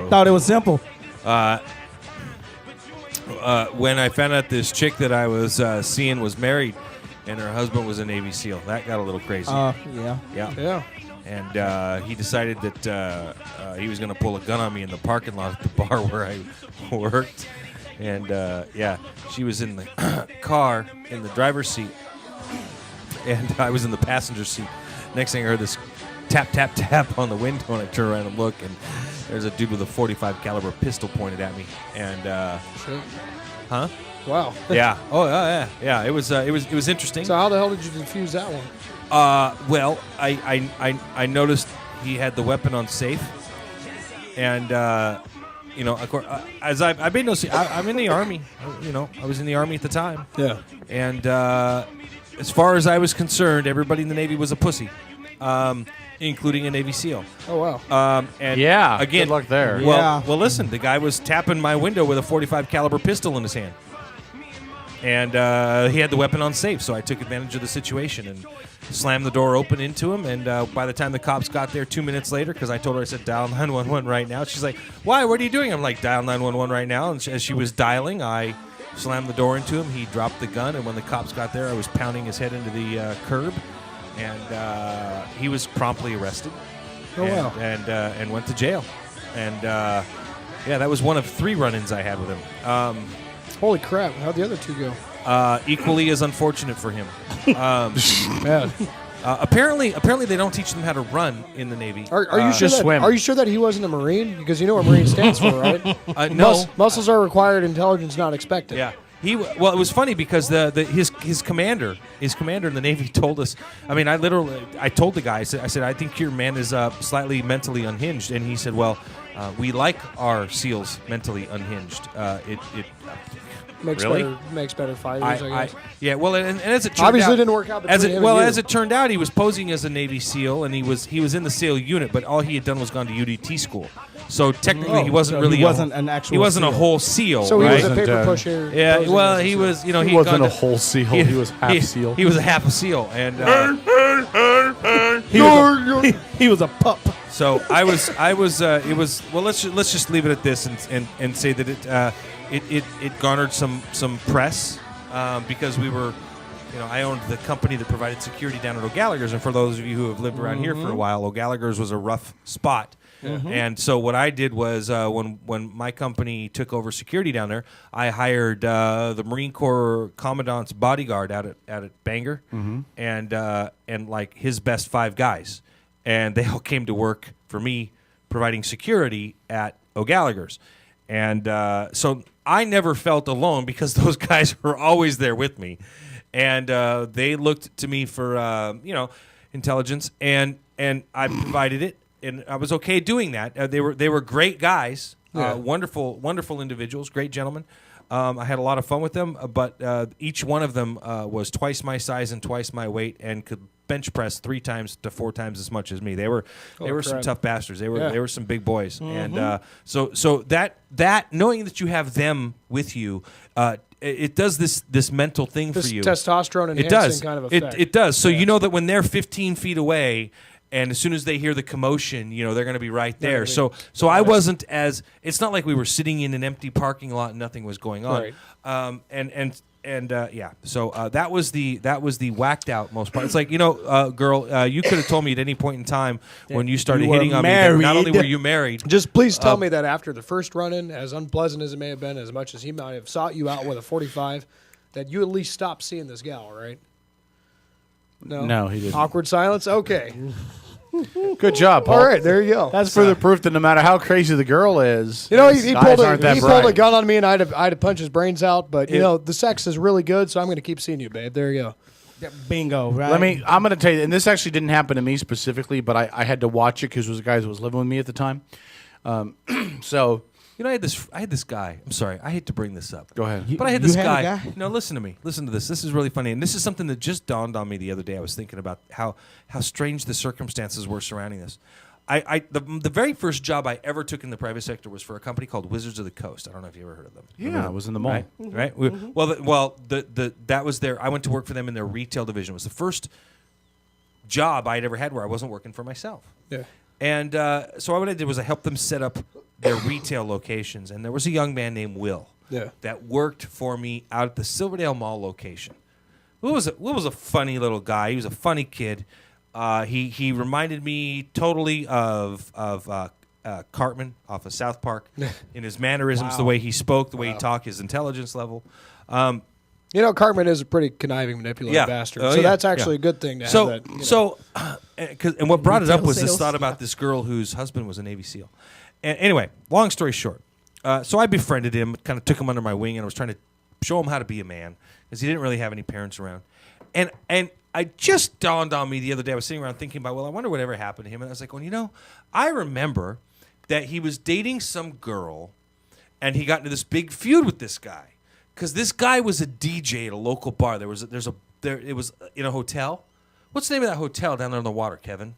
Thought it was simple. When I found out this chick that I was seeing was married, and her husband was a Navy SEAL, that got a little crazy. Yeah. Yeah. Yeah. And he decided that he was going to pull a gun on me in the parking lot at the bar where I worked. And, yeah, she was in the car in the driver's seat, and I was in the passenger seat. Next thing I heard this tap, tap, tap on the window, and I turned around and looked, and there's a dude with a 45 caliber pistol pointed at me, and Shit. huh? Wow. Yeah. Oh yeah. It was interesting. So how the hell did you defuse that one? Well, I noticed he had the weapon on safe, and of course, as I've been I'm in the Army. I was in the Army at the time. Yeah. And as far as I was concerned, everybody in the Navy was a pussy, including a Navy SEAL. Oh wow. And Yeah. again, Good luck there. Well, listen, the guy was tapping my window with a 45 caliber pistol in his hand, and he had the weapon on safe. So I took advantage of the situation and slammed the door open into him. And by the time the cops got there 2 minutes later, because I told her, I said, dial 911 right now. She's like, why? What are you doing? I'm like, dial 911 right now. And as she was dialing, I slammed the door into him. He dropped the gun. And when the cops got there, I was pounding his head into the curb. And he was promptly arrested. Oh, wow. And went to jail. And that was one of 3 run-ins I had with him. Holy crap! How'd the other 2 go? Equally as unfortunate for him. Man. Apparently they don't teach them how to run in the Navy. Are you sure just that, swim. Are you sure that he wasn't a Marine? Because you know what Marine stands for, right? No. Muscles are required, intelligence not expected. Yeah. Well, it was funny because his commander in the Navy told us. I mean, I told the guy. I said, I think your man is slightly mentally unhinged, and he said, well, we like our SEALs mentally unhinged. It Makes better fighters, I guess. Yeah, well, and as it turned Obviously out, didn't work out between him and you. as it turned out, he was posing as a Navy SEAL, and he was in the SEAL unit, but all he had done was gone to UDT school. So technically, he wasn't so really he wasn't an actual He wasn't a SEAL. whole SEAL, So he right? was a paper Wasn't, pusher. Yeah, posing well, as a he SEAL. was. He He wasn't a whole SEAL. He was half SEAL. He was a half a SEAL, and He was a pup. so I was. It was. Well, let's just leave it at this and say that it garnered some press because we were. I owned the company that provided security down at O'Gallagher's, and for those of you who have lived around here for a while, O'Gallagher's was a rough spot. And so what I did was when my company took over security down there, I hired the Marine Corps Commandant's bodyguard out at Bangor, and like his best 5 guys, and they all came to work for me providing security at O'Gallagher's, and so I never felt alone because those guys were always there with me. And they looked to me for intelligence, and I provided it, and I was okay doing that. They were great guys, wonderful individuals, great gentlemen. I had a lot of fun with them, but each one of them was twice my size and twice my weight, and could bench press 3 times to 4 times as much as me. They were some tough bastards. They were some big boys, and so that knowing that you have them with you. It does this mental thing This for you. testosterone enhancing It does. kind of effect. It does. So you know that when they're 15 feet away, and as soon as they hear the commotion, they're going to be right there. So I wasn't as. It's not like we were sitting in an empty parking lot and nothing was going on. Right. So that was the whacked out most part. It's like girl, you could have told me at any point in time when you started You were hitting on me. That not only married. were you married, Just please tell me that after the first run-in, as unpleasant as it may have been, as much as he might have sought you out with a 45, that you at least stopped seeing this gal, right? No, he didn't. Awkward silence? Okay. Good job, Paul. All right, there you go. That's further proof that no matter how crazy the girl is, he guys pulled aren't that he pulled a bright. gun on me, and I had to punch his brains out. But, the sex is really good, so I'm going to keep seeing you, babe. There you go. Bingo, right? I'm going to tell you, and this actually didn't happen to me specifically, but I had to watch it because it was the guy that was living with me at the time. So I had this guy. I'm sorry, I hate to bring this up. go ahead. But I had You this had a guy. guy? No, listen to me. Listen to this. This is really funny, and this is something that just dawned on me the other day. I was thinking about how strange the circumstances were surrounding this. The very first job I ever took in the private sector was for a company called Wizards of the Coast. I don't know if you ever heard of them. Yeah, I was in the mall. Right? That was their. I went to work for them in their retail division. It was the first job I'd ever had where I wasn't working for myself. Yeah. And so what I did was I helped them set up their retail locations. And there was a young man named Will that worked for me out at the Silverdale Mall location. Will was a funny little guy. He was a funny kid. He reminded me totally of Cartman off of South Park in his mannerisms, the way he spoke, the way he talked, his intelligence level. Cartman is a pretty conniving, manipulative bastard. So that's actually a good thing to have that. And what brought it up was this sales. thought about this girl whose husband was a Navy SEAL. And anyway, long story short, so I befriended him, kind of took him under my wing, and I was trying to show him how to be a man because he didn't really have any parents around. And I just dawned on me the other day. I was sitting around thinking about, well, I wonder whatever happened to him. And I was like, well, you know, I remember that he was dating some girl, and he got into this big feud with this guy because this guy was a DJ at a local bar. It was in a hotel. What's the name of that hotel down there on the water, Kevin?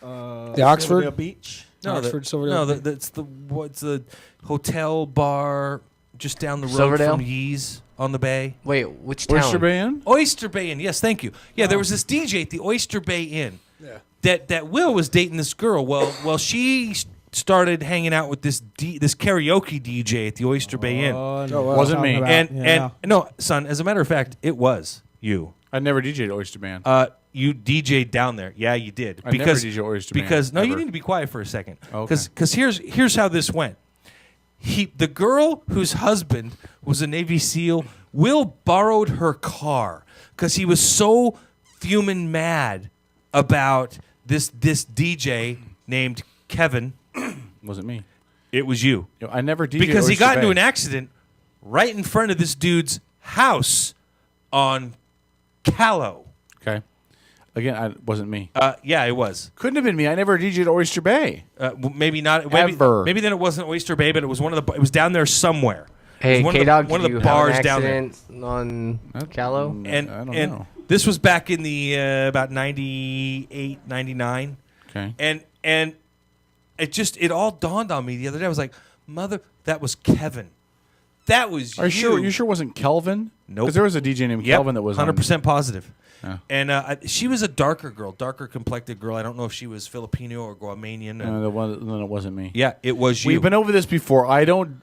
The Oxford Silverdale Beach. Oxford, Silverdale. it's the hotel bar just down the road Silverdale? from Yee's on the bay. Wait, which town? Oyster Bay Inn? Oyster Bay Inn. Yes, thank you. Yeah, there was this DJ at the Oyster Bay Inn. Yeah. That Will was dating this girl. Well, she started hanging out with this karaoke DJ at the Oyster Bay Inn. Wasn't me. And no, son. As a matter of fact, it was you. I never DJ'd Oyster Bay Inn. You DJ'd down there. Yeah, you did. I never DJ'd Oyster Bay Inn, Because no, you ever. need to be quiet for a second. Okay. Because here's how this went. The girl whose husband was a Navy SEAL, Will borrowed her car because he was so fuming mad about this DJ named Kevin. Wasn't me. It was you. I never DJ'd Because he Oyster got into Bay. an accident right in front of this dude's house on Callow. Okay. Again, it wasn't me. Yeah, it was. Couldn't have been me. I never DJ'd Oyster Bay. Maybe not. Maybe, Ever. Maybe then it wasn't Oyster Bay, but it was one of the. It was down there somewhere. Hey, It was one of the- K-Dog, one did of the you bars have an down there. accident on Callow? And I don't and know. this was back in the about 98, 99. Okay. And it all dawned on me the other day. I was like, mother, that was Kevin. That was Are you sure? You sure it wasn't Kelvin? Nope. Because there was a DJ named Kelvin that was 100% positive. Yeah. And she was a darker complected girl. I don't know if she was Filipino or Guamanian. Then it wasn't me. Yeah, it was you. We've been over this before. we haven't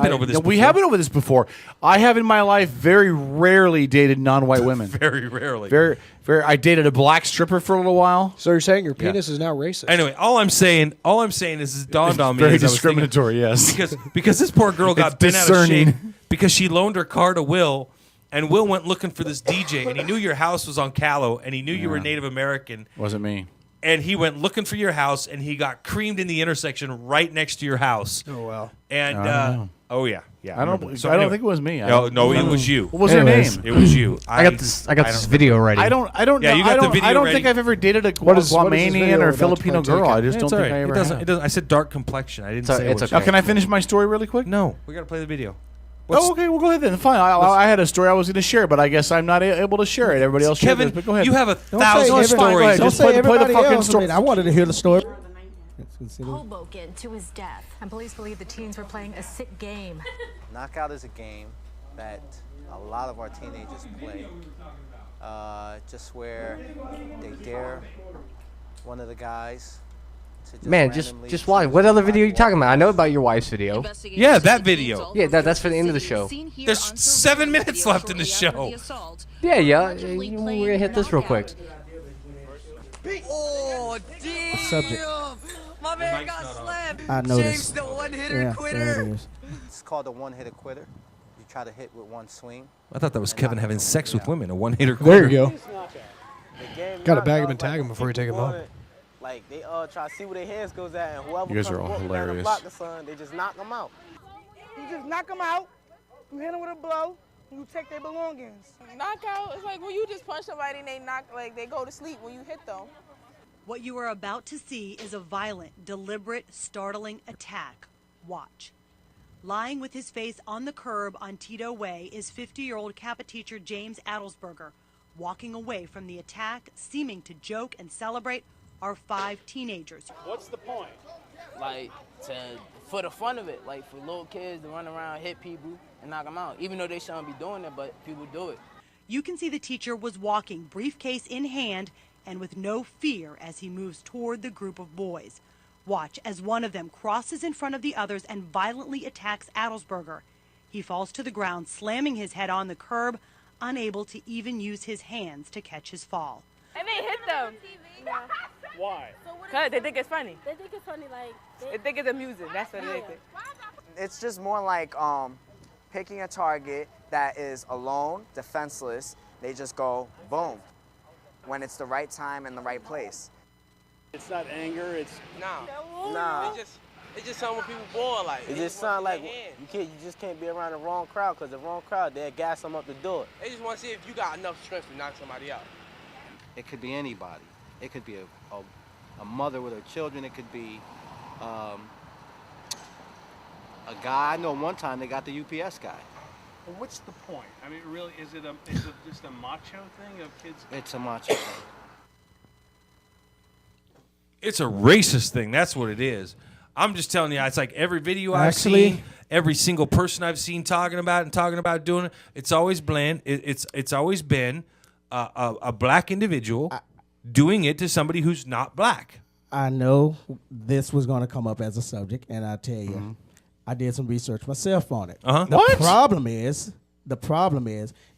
been over this We before. haven't been over this before. I have in my life very rarely dated non-white women. very rarely. Very. I dated a black stripper for a little while. So you're saying your penis is now racist? Anyway, all I'm saying is it dawned on me. Very as I was thinking- discriminatory, yes. because this poor girl got It's bent out of discerning. shape because she loaned her car to Will, and Will went looking for this DJ, and he knew your house was on Callow, and he knew you were Native American, Wasn't me. and he went looking for your house, and he got creamed in the intersection right next to your house. Oh wow. And I don't know. oh yeah, I don't. remember. So I don't anyway. think it was me. No, it was you. What was her Anyways. name? It was you. I got this don't video ready. I don't. Yeah, know. you got the video I don't ready. think I've ever dated a What is this Guamanian video or about to Filipino partake girl. in? I just It's don't all think right. I ever. It doesn't. have. It doesn't. I said dark complexion. I didn't So say it's what okay. Now, can I finish my story really quick? No, we gotta play the video. Oh, okay. Well, go ahead then. Fine. I had a story I was going to share, but I guess I'm not able to share it. Everybody else shared Kevin, this, but go ahead. you have a Don't say thousand everybody- Go ahead. stories. Don't Just say play the everybody fucking else. story. I wanted to hear the story. Hoboken to his death. And police believe the teens were playing a sick game. Knockout is a game that a lot of our teenagers play, just where they dare one of the guys to just Man, randomly just watch. choose What other to video are you walk talking about? I know about your wife's video. Yeah, that video. Yeah, that's for the end of the show. There's 7 minutes left in the show. Yeah. We're gonna hit this real quick. Oh, damn! Subject. My man got slapped. I noticed. James, the one-hitter Yeah, there quitter. it is. It's called a one-hitter quitter. You try to hit with one swing. I thought that was Kevin having sex with women. A one-hitter. There you go. The game Gotta not bag him about and tag him before you take him people home. wanna- Like they try to see where their hands goes at, and whoever You guys are comes all walking down the hilarious. block or something, they just knock them out. You just knock them out. You hit them with a blow. And you take their belongings. Knockout is like when you just punch somebody and they go to sleep when you hit them. What you are about to see is a violent, deliberate, startling attack. Watch. Lying with his face on the curb on Tito Way is 50-year-old Kappa teacher James Adelsberger, walking away from the attack, seeming to joke and celebrate our 5 teenagers. What's the point? Like, for the fun of it, like for little kids to run around, hit people, and knock them out. Even though they shouldn't be doing it, but people do it. You can see the teacher was walking, briefcase in hand, and with no fear as he moves toward the group of boys. Watch as one of them crosses in front of the others and violently attacks Adelsberger. He falls to the ground, slamming his head on the curb, unable to even use his hands to catch his fall. And they hit them. Why? Because they think it's funny. They think it's funny, like They think it's amusing. That's what they think. It's just more like picking a target that is alone, defenseless. They just go boom when it's the right time and the right place. It's not anger. It's No. Nah. It's just something when people born like. It just sound like you just can't be around the wrong crowd, because the wrong crowd, they'll gas them up the door. They just want to see if you got enough strength to knock somebody out. It could be anybody. It could be a mother with her children. It could be a guy. I know one time they got the UPS guy. Well, what's the point? I mean, really, is it just a macho thing of kids? It's a macho thing. It's a racist thing. That's what it is. I'm just telling you, it's like every video I've Actually- seen, every single person I've seen talking about doing it. It's always bland. It's always been a black individual doing it to somebody who's not black. I know this was going to come up as a subject, and I tell you, I did some research myself on it. Uh-huh. The problem is,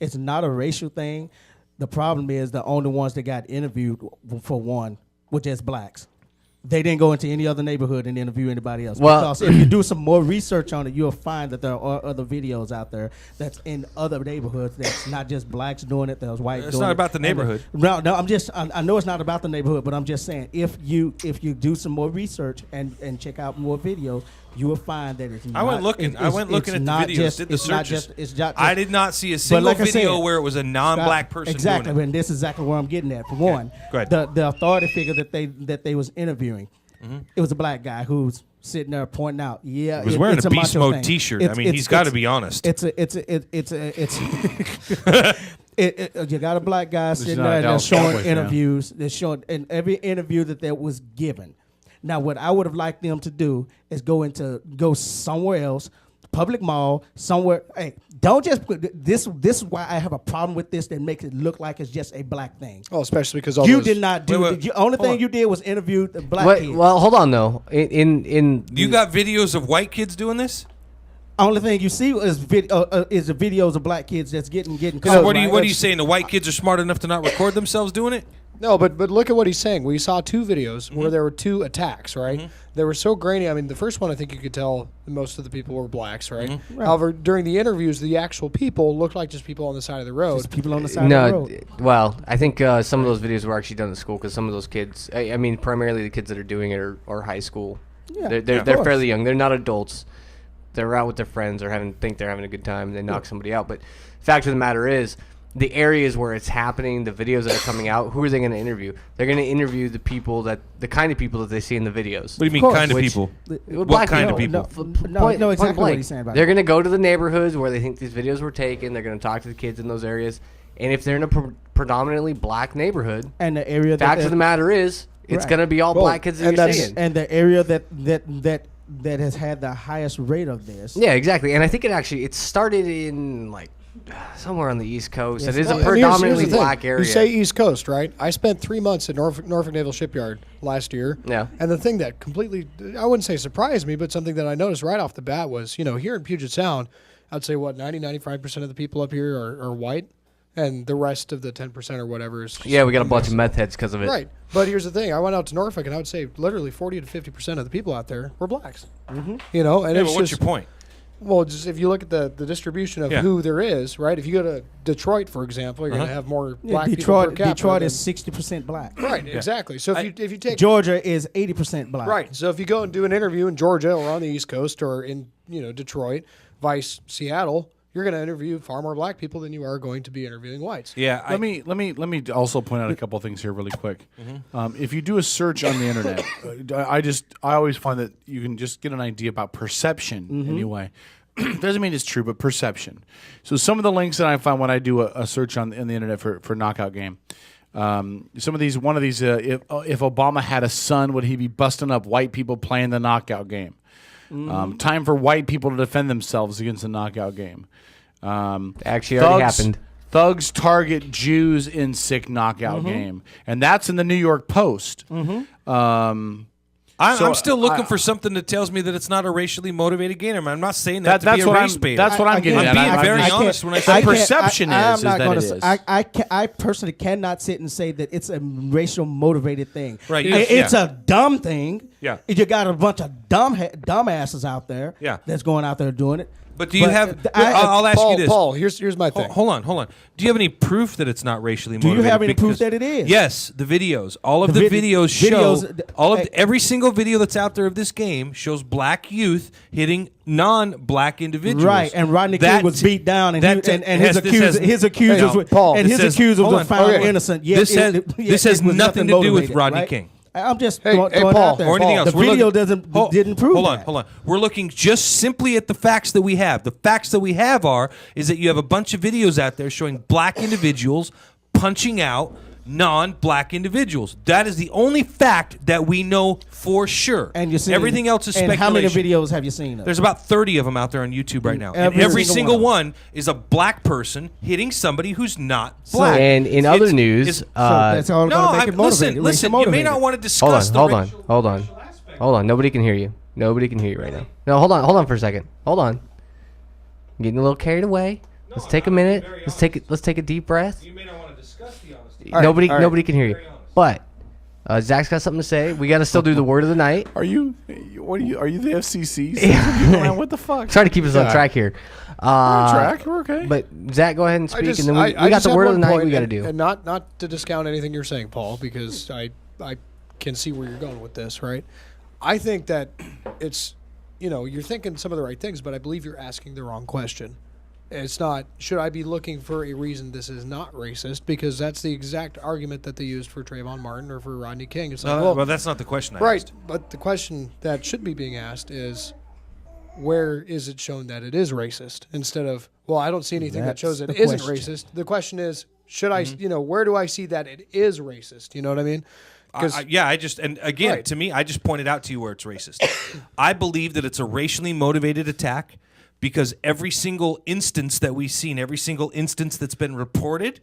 it's not a racial thing. The problem is the only ones that got interviewed, for one, were just blacks. They didn't go into any other neighborhood and interview anybody else. Well- Because if you do some more research on it, you'll find that there are other videos out there that's in other neighborhoods that's not just blacks doing it, there's white It's doing not it. about the neighborhood. No, I know it's not about the neighborhood, but I'm just saying if you do some more research and check out more videos, you will find that it's not. I went looking at the videos, did the searches. I did not see a single video where it was a non-black person exactly, doing it. and this is exactly where I'm getting at. For one, Go ahead. the authority figure that they was interviewing, it was a black guy who's sitting there pointing out. Yeah, He was wearing it's a Beast macho Mode thing. T-shirt. I mean, he's got to be honest. It's you got a black guy sitting not a there and they're Dallas showing Cowboys fan. interviews. They're showing in every interview that was given. Now, what I would have liked them to do is go somewhere else, public mall, somewhere. Hey, don't just put this. This is why I have a problem with this that makes it look like it's just a black thing. Oh, especially because You did not do. Wait, The only hold thing on. you did was interview the black Wait, kids. well, hold on though. In You got videos of white kids doing this? Only thing you see is the videos of black kids that's getting So caught. what are right? you saying? The white kids are smart enough to not record themselves doing it? No, but look at what he's saying. We saw two videos where there were two attacks, right? They were so grainy. I mean, the first one, I think you could tell most of the people were blacks, right? Right. However, during the interviews, the actual people looked like just people on the side of the road. Just people on the side of the road. Well, I think some of those videos were actually done at school because some of those kids, I mean, primarily the kids that are doing it are high school. Yeah, They're fairly young. They're not adults. They're out with their friends or think they're having a good time. And they knock somebody out. But fact of the matter is, the areas where it's happening, the videos that are coming out, who are they going to interview? They're going to interview the kind of people that they see in the videos. What do you mean, kind of Which- people? What What kind of people? No, exactly what he's saying about They're it. going to go to the neighborhoods where they think these videos were taken. They're going to talk to the kids in those areas. And if they're in a predominantly black neighborhood, And the area fact of the matter is, it's Right. going to be all Well, black kids that and you're that's- seeing. and the area that has had the highest rate of this. Yeah, exactly. And I think it started in like somewhere on the East Coast. Yes. It is Well, a and predominantly here's the thing. black area. You say East Coast, right? I spent 3 months at Norfolk Naval Shipyard last year. Yeah. And the thing that completely, I wouldn't say surprised me, but something that I noticed right off the bat was, here in Puget Sound, I'd say 95% of the people up here are white, and the rest of the 10% or whatever is. Yeah, we got a bunch of meth heads because of it. Right. But here's the thing. I went out to Norfolk, and I would say literally 40 to 50% of the people out there were blacks. Mm-hmm. And Yeah, it's but what's just, your point? Well, just if you look at the distribution of Yeah. who there is, right? If you go to Detroit, for example, you're going to have more black people per capita. Detroit than- is 60% black. Right, exactly. So if you take Georgia is 80% black. right, so if you go and do an interview in Georgia or on the East Coast or in Detroit, vice Seattle, you're going to interview far more black people than you are going to be interviewing whites. Yeah. Let me also point out a couple things here really quick. If you do a search on the internet, I always find that you can just get an idea about perception anyway. Doesn't mean it's true, but perception. So some of the links that I find when I do a search on the internet for knockout game, one of these, if Obama had a son, would he be busting up white people playing the knockout game? Time for white people to defend themselves against the knockout game. Actually already happened. Thugs target Jews in sick knockout game, and that's in the New York Post. I'm still looking for something that tells me that it's not a racially motivated game. I'm not saying that to that's be a what race bait. That's what I'm getting I'm at. being very I can't- honest when I the say perception is that it is. I personally cannot sit and say that it's a racial motivated thing. Right, It's a dumb thing. Yeah. You got a bunch of dumbasses out there. Yeah. That's going out there doing it. But do you have? I'll ask you this, Paul. Here's my thing. Hold on. Do you have any proof that it's not racially Do motivated? you have any proof Because- that it is? Yes, the videos. All of the videos show. Every single video that's out there of this game shows black youth hitting non-black individuals. Right, and Rodney King was beat down, and his accusers were found innocent. Yet this has nothing to do with Rodney right? King. I'm just Hey, throwing it Paul, out there. Or anything else. The video didn't prove Hold that. on. We're looking just simply at the facts that we have. The facts that we have is that you have a bunch of videos out there showing black individuals punching out non-black individuals. That is the only fact that we know for sure. And you see everything else is speculation. And how many videos have you seen? There's about 30 of them out there on YouTube right now. And every single one is a black person hitting somebody who's not black. And in other news, so that's all gonna make it motivated. Listen. You may not want to discuss. Hold on. Nobody can hear you. Nobody can hear you right now. No, hold on for a second. Hold on. I'm getting a little carried away. Let's take a minute. Let's take a deep breath. You may not want to discuss the honesty. Nobody can hear you. But Zach's got something to say. We got to still do the word of the night. Are you the FCC? What the fuck? Trying to keep us on track here. We're on track. We're okay. But Zach, go ahead and speak, and then we got the word of the night we got to do. And not to discount anything you're saying, Paul, because I can see where you're going with this, right? I think that it's, you're thinking some of the right things, but I believe you're asking the wrong question. It's not, should I be looking for a reason this is not racist? Because that's the exact argument that they used for Trayvon Martin or for Rodney King. It's like, well, that's not the question I asked. But the question that should be being asked is, where is it shown that it is racist? Instead of, well, I don't see anything that shows it isn't racist. The question is, should I, where do I see that it is racist? You know what I mean? To me, I just pointed out to you where it's racist. I believe that it's a racially motivated attack because every single instance that we've seen, every single instance that's been reported,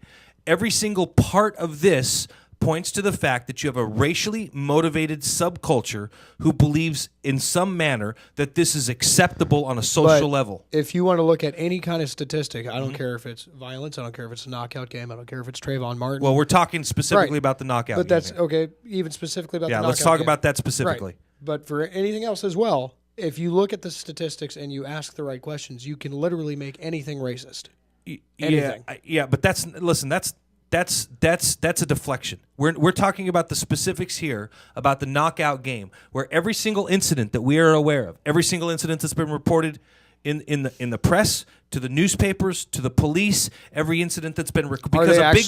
every single part of this points to the fact that you have a racially motivated subculture who believes in some manner that this is acceptable on a social level. If you want to look at any kind of statistic, I don't care if it's violence, I don't care if it's a knockout game, I don't care if it's Trayvon Martin. Well, we're talking specifically about the knockout game. But that's okay, even specifically about the knockout game. Yeah, let's talk about that specifically. Right. But for anything else as well, if you look at the statistics and you ask the right questions, you can literally make anything racist. Anything. Yeah, but that's a deflection. We're talking about the specifics here about the knockout game, where every single incident that we are aware of, every single incident that's been reported in the press, to the newspapers, to the police, every incident that's been because a big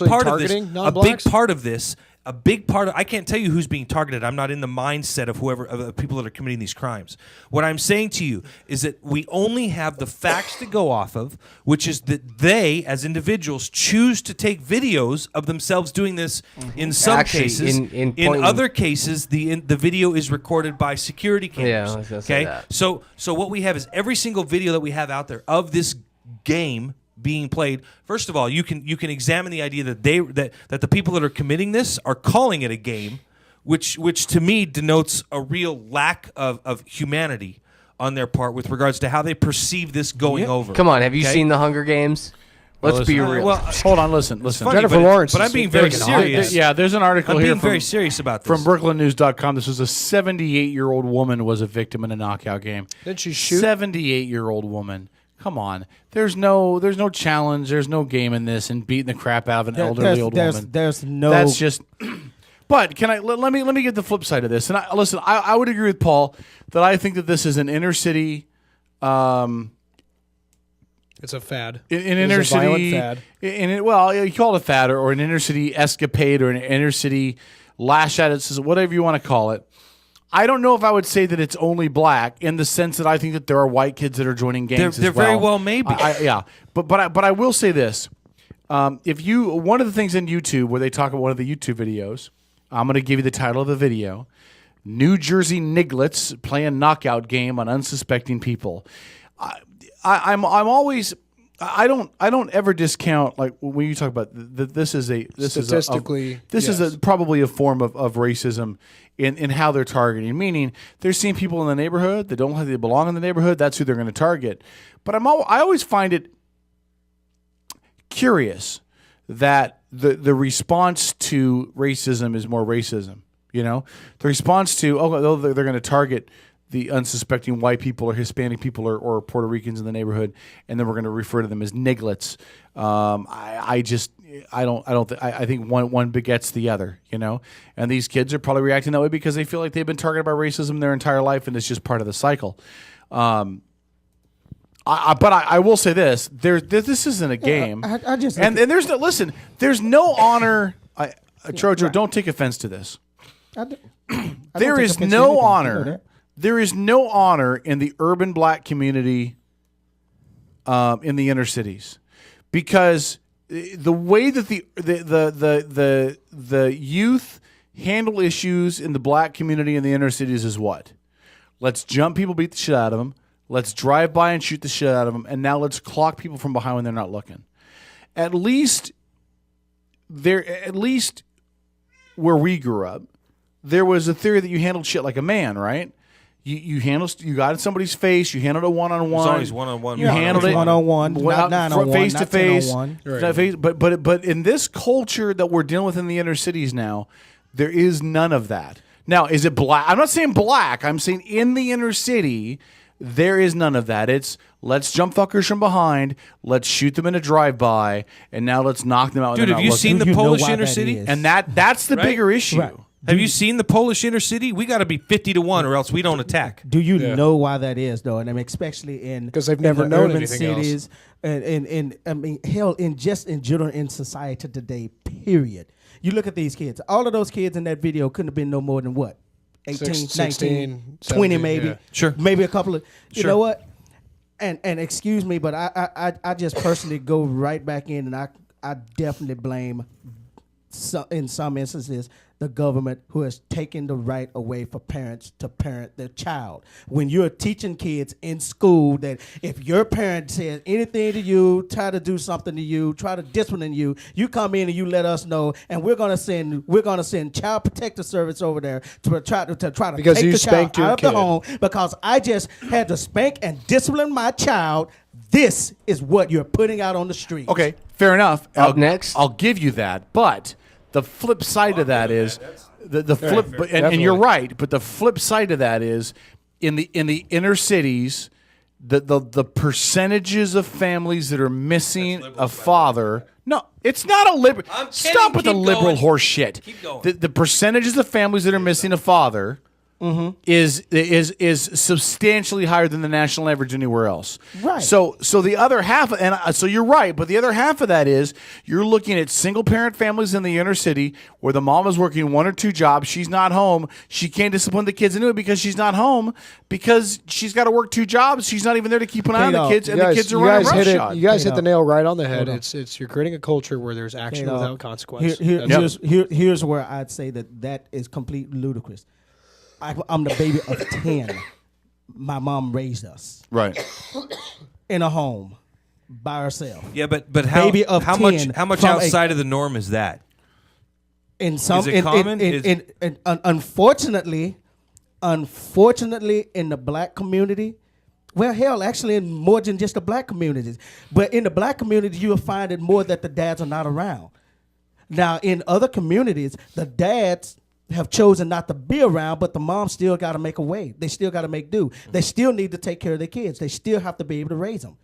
part of this, I can't tell you who's being targeted. I'm not in the mindset of the people that are committing these crimes. What I'm saying to you is that we only have the facts to go off of, which is that they, as individuals, choose to take videos of themselves doing this in some cases. In other cases, the video is recorded by security cameras. Yeah, I was gonna say that. So what we have is every single video that we have out there of this game being played. First of all, you can examine the idea that that the people that are committing this are calling it a game, which to me denotes a real lack of humanity on their part with regards to how they perceive this going over. Come on, have you seen the Hunger Games? Let's be real. Well, hold on, listen. Funny, Jennifer Lawrence. But I'm being very serious. Yeah, there's an article here being very serious about this. From BrooklynNews.com. This was a 78-year-old woman was a victim in a knockout game. Did she shoot? 78-year-old woman. Come on. There's no challenge. There's no game in this and beating the crap out of an elderly old woman. There's no. That's just. But can I let me get the flip side of this? And I would agree with Paul that I think that this is an inner city. It's a fad. An inner city violent fad. You call it a fad or an inner city escapade or an inner city lash at it, whatever you want to call it. I don't know if I would say that it's only black in the sense that I think that there are white kids that are joining gangs. They're very well maybe. But I will say this: one of the things in YouTube where they talk about one of the YouTube videos, I'm going to give you the title of the video: New Jersey Nigglets Playing Knockout Game on Unsuspecting People. I'm always. I don't ever discount, like when you talk about this is probably a form of racism in how they're targeting. Meaning they're seeing people in the neighborhood that don't they belong in the neighborhood. That's who they're going to target. But I always find it curious that the response to racism is more racism. You know, the response to they're going to target the unsuspecting white people or Hispanic people or Puerto Ricans in the neighborhood, and then we're going to refer to them as nigglets. I think one begets the other, you know. And these kids are probably reacting that way because they feel like they've been targeted by racism their entire life, and it's just part of the cycle. But I will say this: this isn't a game. I just and there's no There's no honor. Trojo, don't take offense to this. There is no honor. There is no honor in the urban black community in the inner cities, because the way that the youth handle issues in the black community in the inner cities is what? Let's jump people, beat the shit out of them. Let's drive by and shoot the shit out of them, and now let's clock people from behind when they're not looking. At least where we grew up, there was a theory that you handled shit like a man, right? You got in somebody's face. You handled it one-on-one. It's always one-on-one. You handled it one-on-one, not 9-on-1, face to face. 10-on-1. But in this culture that we're dealing with in the inner cities now, there is none of that. Now, is it black? I'm not saying black. I'm saying in the inner city, there is none of that. It's let's jump fuckers from behind, let's shoot them in a drive-by, and now let's knock them out. Dude, have you seen the Polish inner city? And that's the bigger issue. Right. Have you seen the Polish inner city? We got to be 50-1 or else we don't attack. Do you know why that is, though? And I mean, especially in because they've never known urban anything cities, else. And I mean, hell, in general in society today. Period. You look at these kids. All of those kids in that video couldn't have been no more than what, 18, 16, 19, 20 maybe. Yeah. Sure. Maybe a couple of. You Sure. know what? And excuse me, but I just personally go right back in, and I definitely blame in some instances the government who has taken the right away for parents to parent their child. When you're teaching kids in school that if your parent says anything to you, try to do something to you, try to discipline you, you come in and you let us know, and we're gonna send Child Protective Service over there to try to because take you the spanked child your out of the home because I just had to spank and discipline my child. This is what you're putting out on the street. Okay, fair enough. Up next, I'll give you that, but the flip side of that is the flip, fair. and you're right. But the flip side of that is in the inner cities, the percentages of families that are missing a father. No, it's not a liberal. Stop with the liberal horse shit. The percentages of families that are missing a father. Is substantially higher than the national average anywhere else. Right. So the other half, and so you're right, but the other half of that is you're looking at single parent families in the inner city where the mom is working 1 or 2 jobs. She's not home. She can't discipline the kids into it because she's not home because she's got to work 2 jobs. She's not even there to keep an eye on the kids, and the kids are running roughshod. You guys hit the nail right on the head. It's you're creating a culture where there's action without consequence. Here's where I'd say that is completely ludicrous. I'm the baby of 10. My mom raised us. Right. In a home by herself. Yeah, but how baby of how 10 much from outside of the norm is that? In some Is it common? Unfortunately in the black community, well, hell, actually in more than just the black communities. But in the black community, you'll find it more that the dads are not around. Now, in other communities, the dads have chosen not to be around, but the moms still got to make a way. They still got to make do. They still need to take care of their kids. They still have to be able to raise them.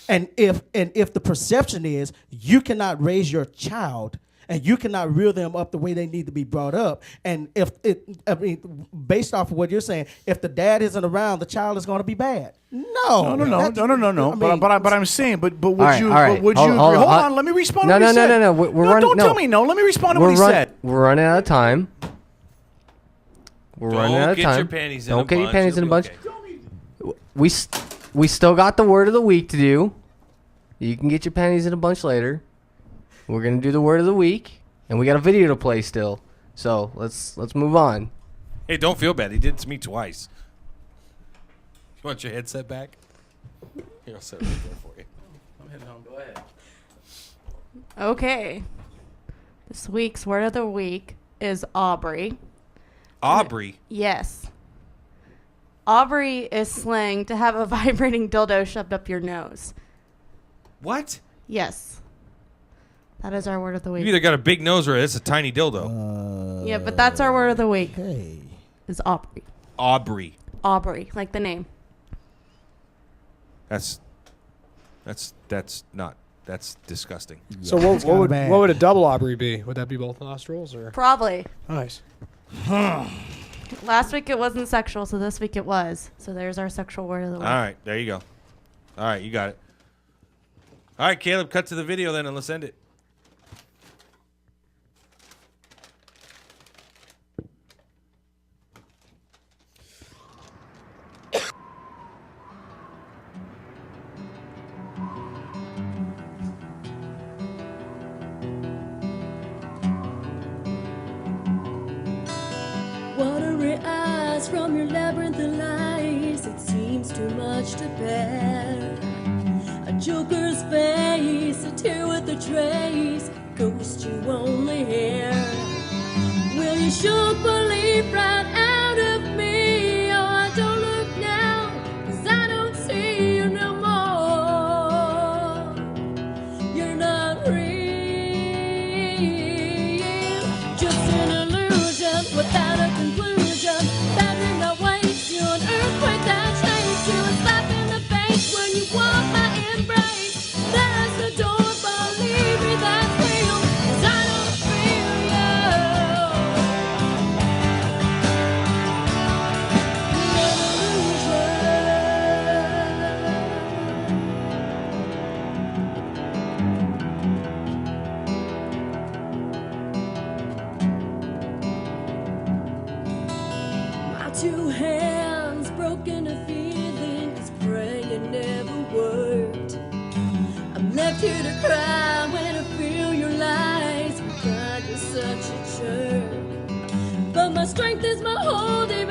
And if the perception is you cannot raise your child and you cannot rear them up the way they need to be brought up, and based off of what you're saying, if the dad isn't around, the child is going to be bad. No. But I'm saying, but would All you? right. Would you? Hold on. Let me respond. to what he said. No. We're running. Don't tell me no. Let me respond to what he said. We're running out of time. We're running out of time. Don't get your panties in a bunch. We still got the word of the week to do. You can get your panties in a bunch later. We're gonna do the word of the week, and we got a video to play still. So let's move on. Hey, don't feel bad. He did it to me twice. You want your headset back? Here, I'll set it right there for you. I'm heading home. Go ahead. Okay. This week's word of the week is Aubrey. Aubrey? Yes. Aubrey is slang to have a vibrating dildo shoved up your nose. What? Yes. That is our word of the week. You either got a big nose or it's a tiny dildo. Yeah, but that's our word of the week. Is Aubrey. Aubrey. Aubrey, like the name. That's disgusting. So what would a double Aubrey be? Would that be both nostrils or? Probably. Nice. Last week it wasn't sexual, so this week it was. So there's our sexual word of the week. All right, there you go. All right, you got it. All right, Caleb, cut to the video then and let's end it. Watery eyes from your labyrinth of lies, it seems too much to bear. A joker's face, a tear with a trace, ghost you only hear. Will you show belief right out of me? Oh, don't look now, 'cause I don't see you no more. You're not real, just an illusion without a conclusion. That midnight waits you, an earthquake that shakes you, a slap in the face when you want my embrace. There's the door, believe me, that's real, 'cause I don't feel you. My two hands broken, a feeling is praying it never worked. I'm left here to cry when I feel your lies, because you're such a jerk. But my strength is my holding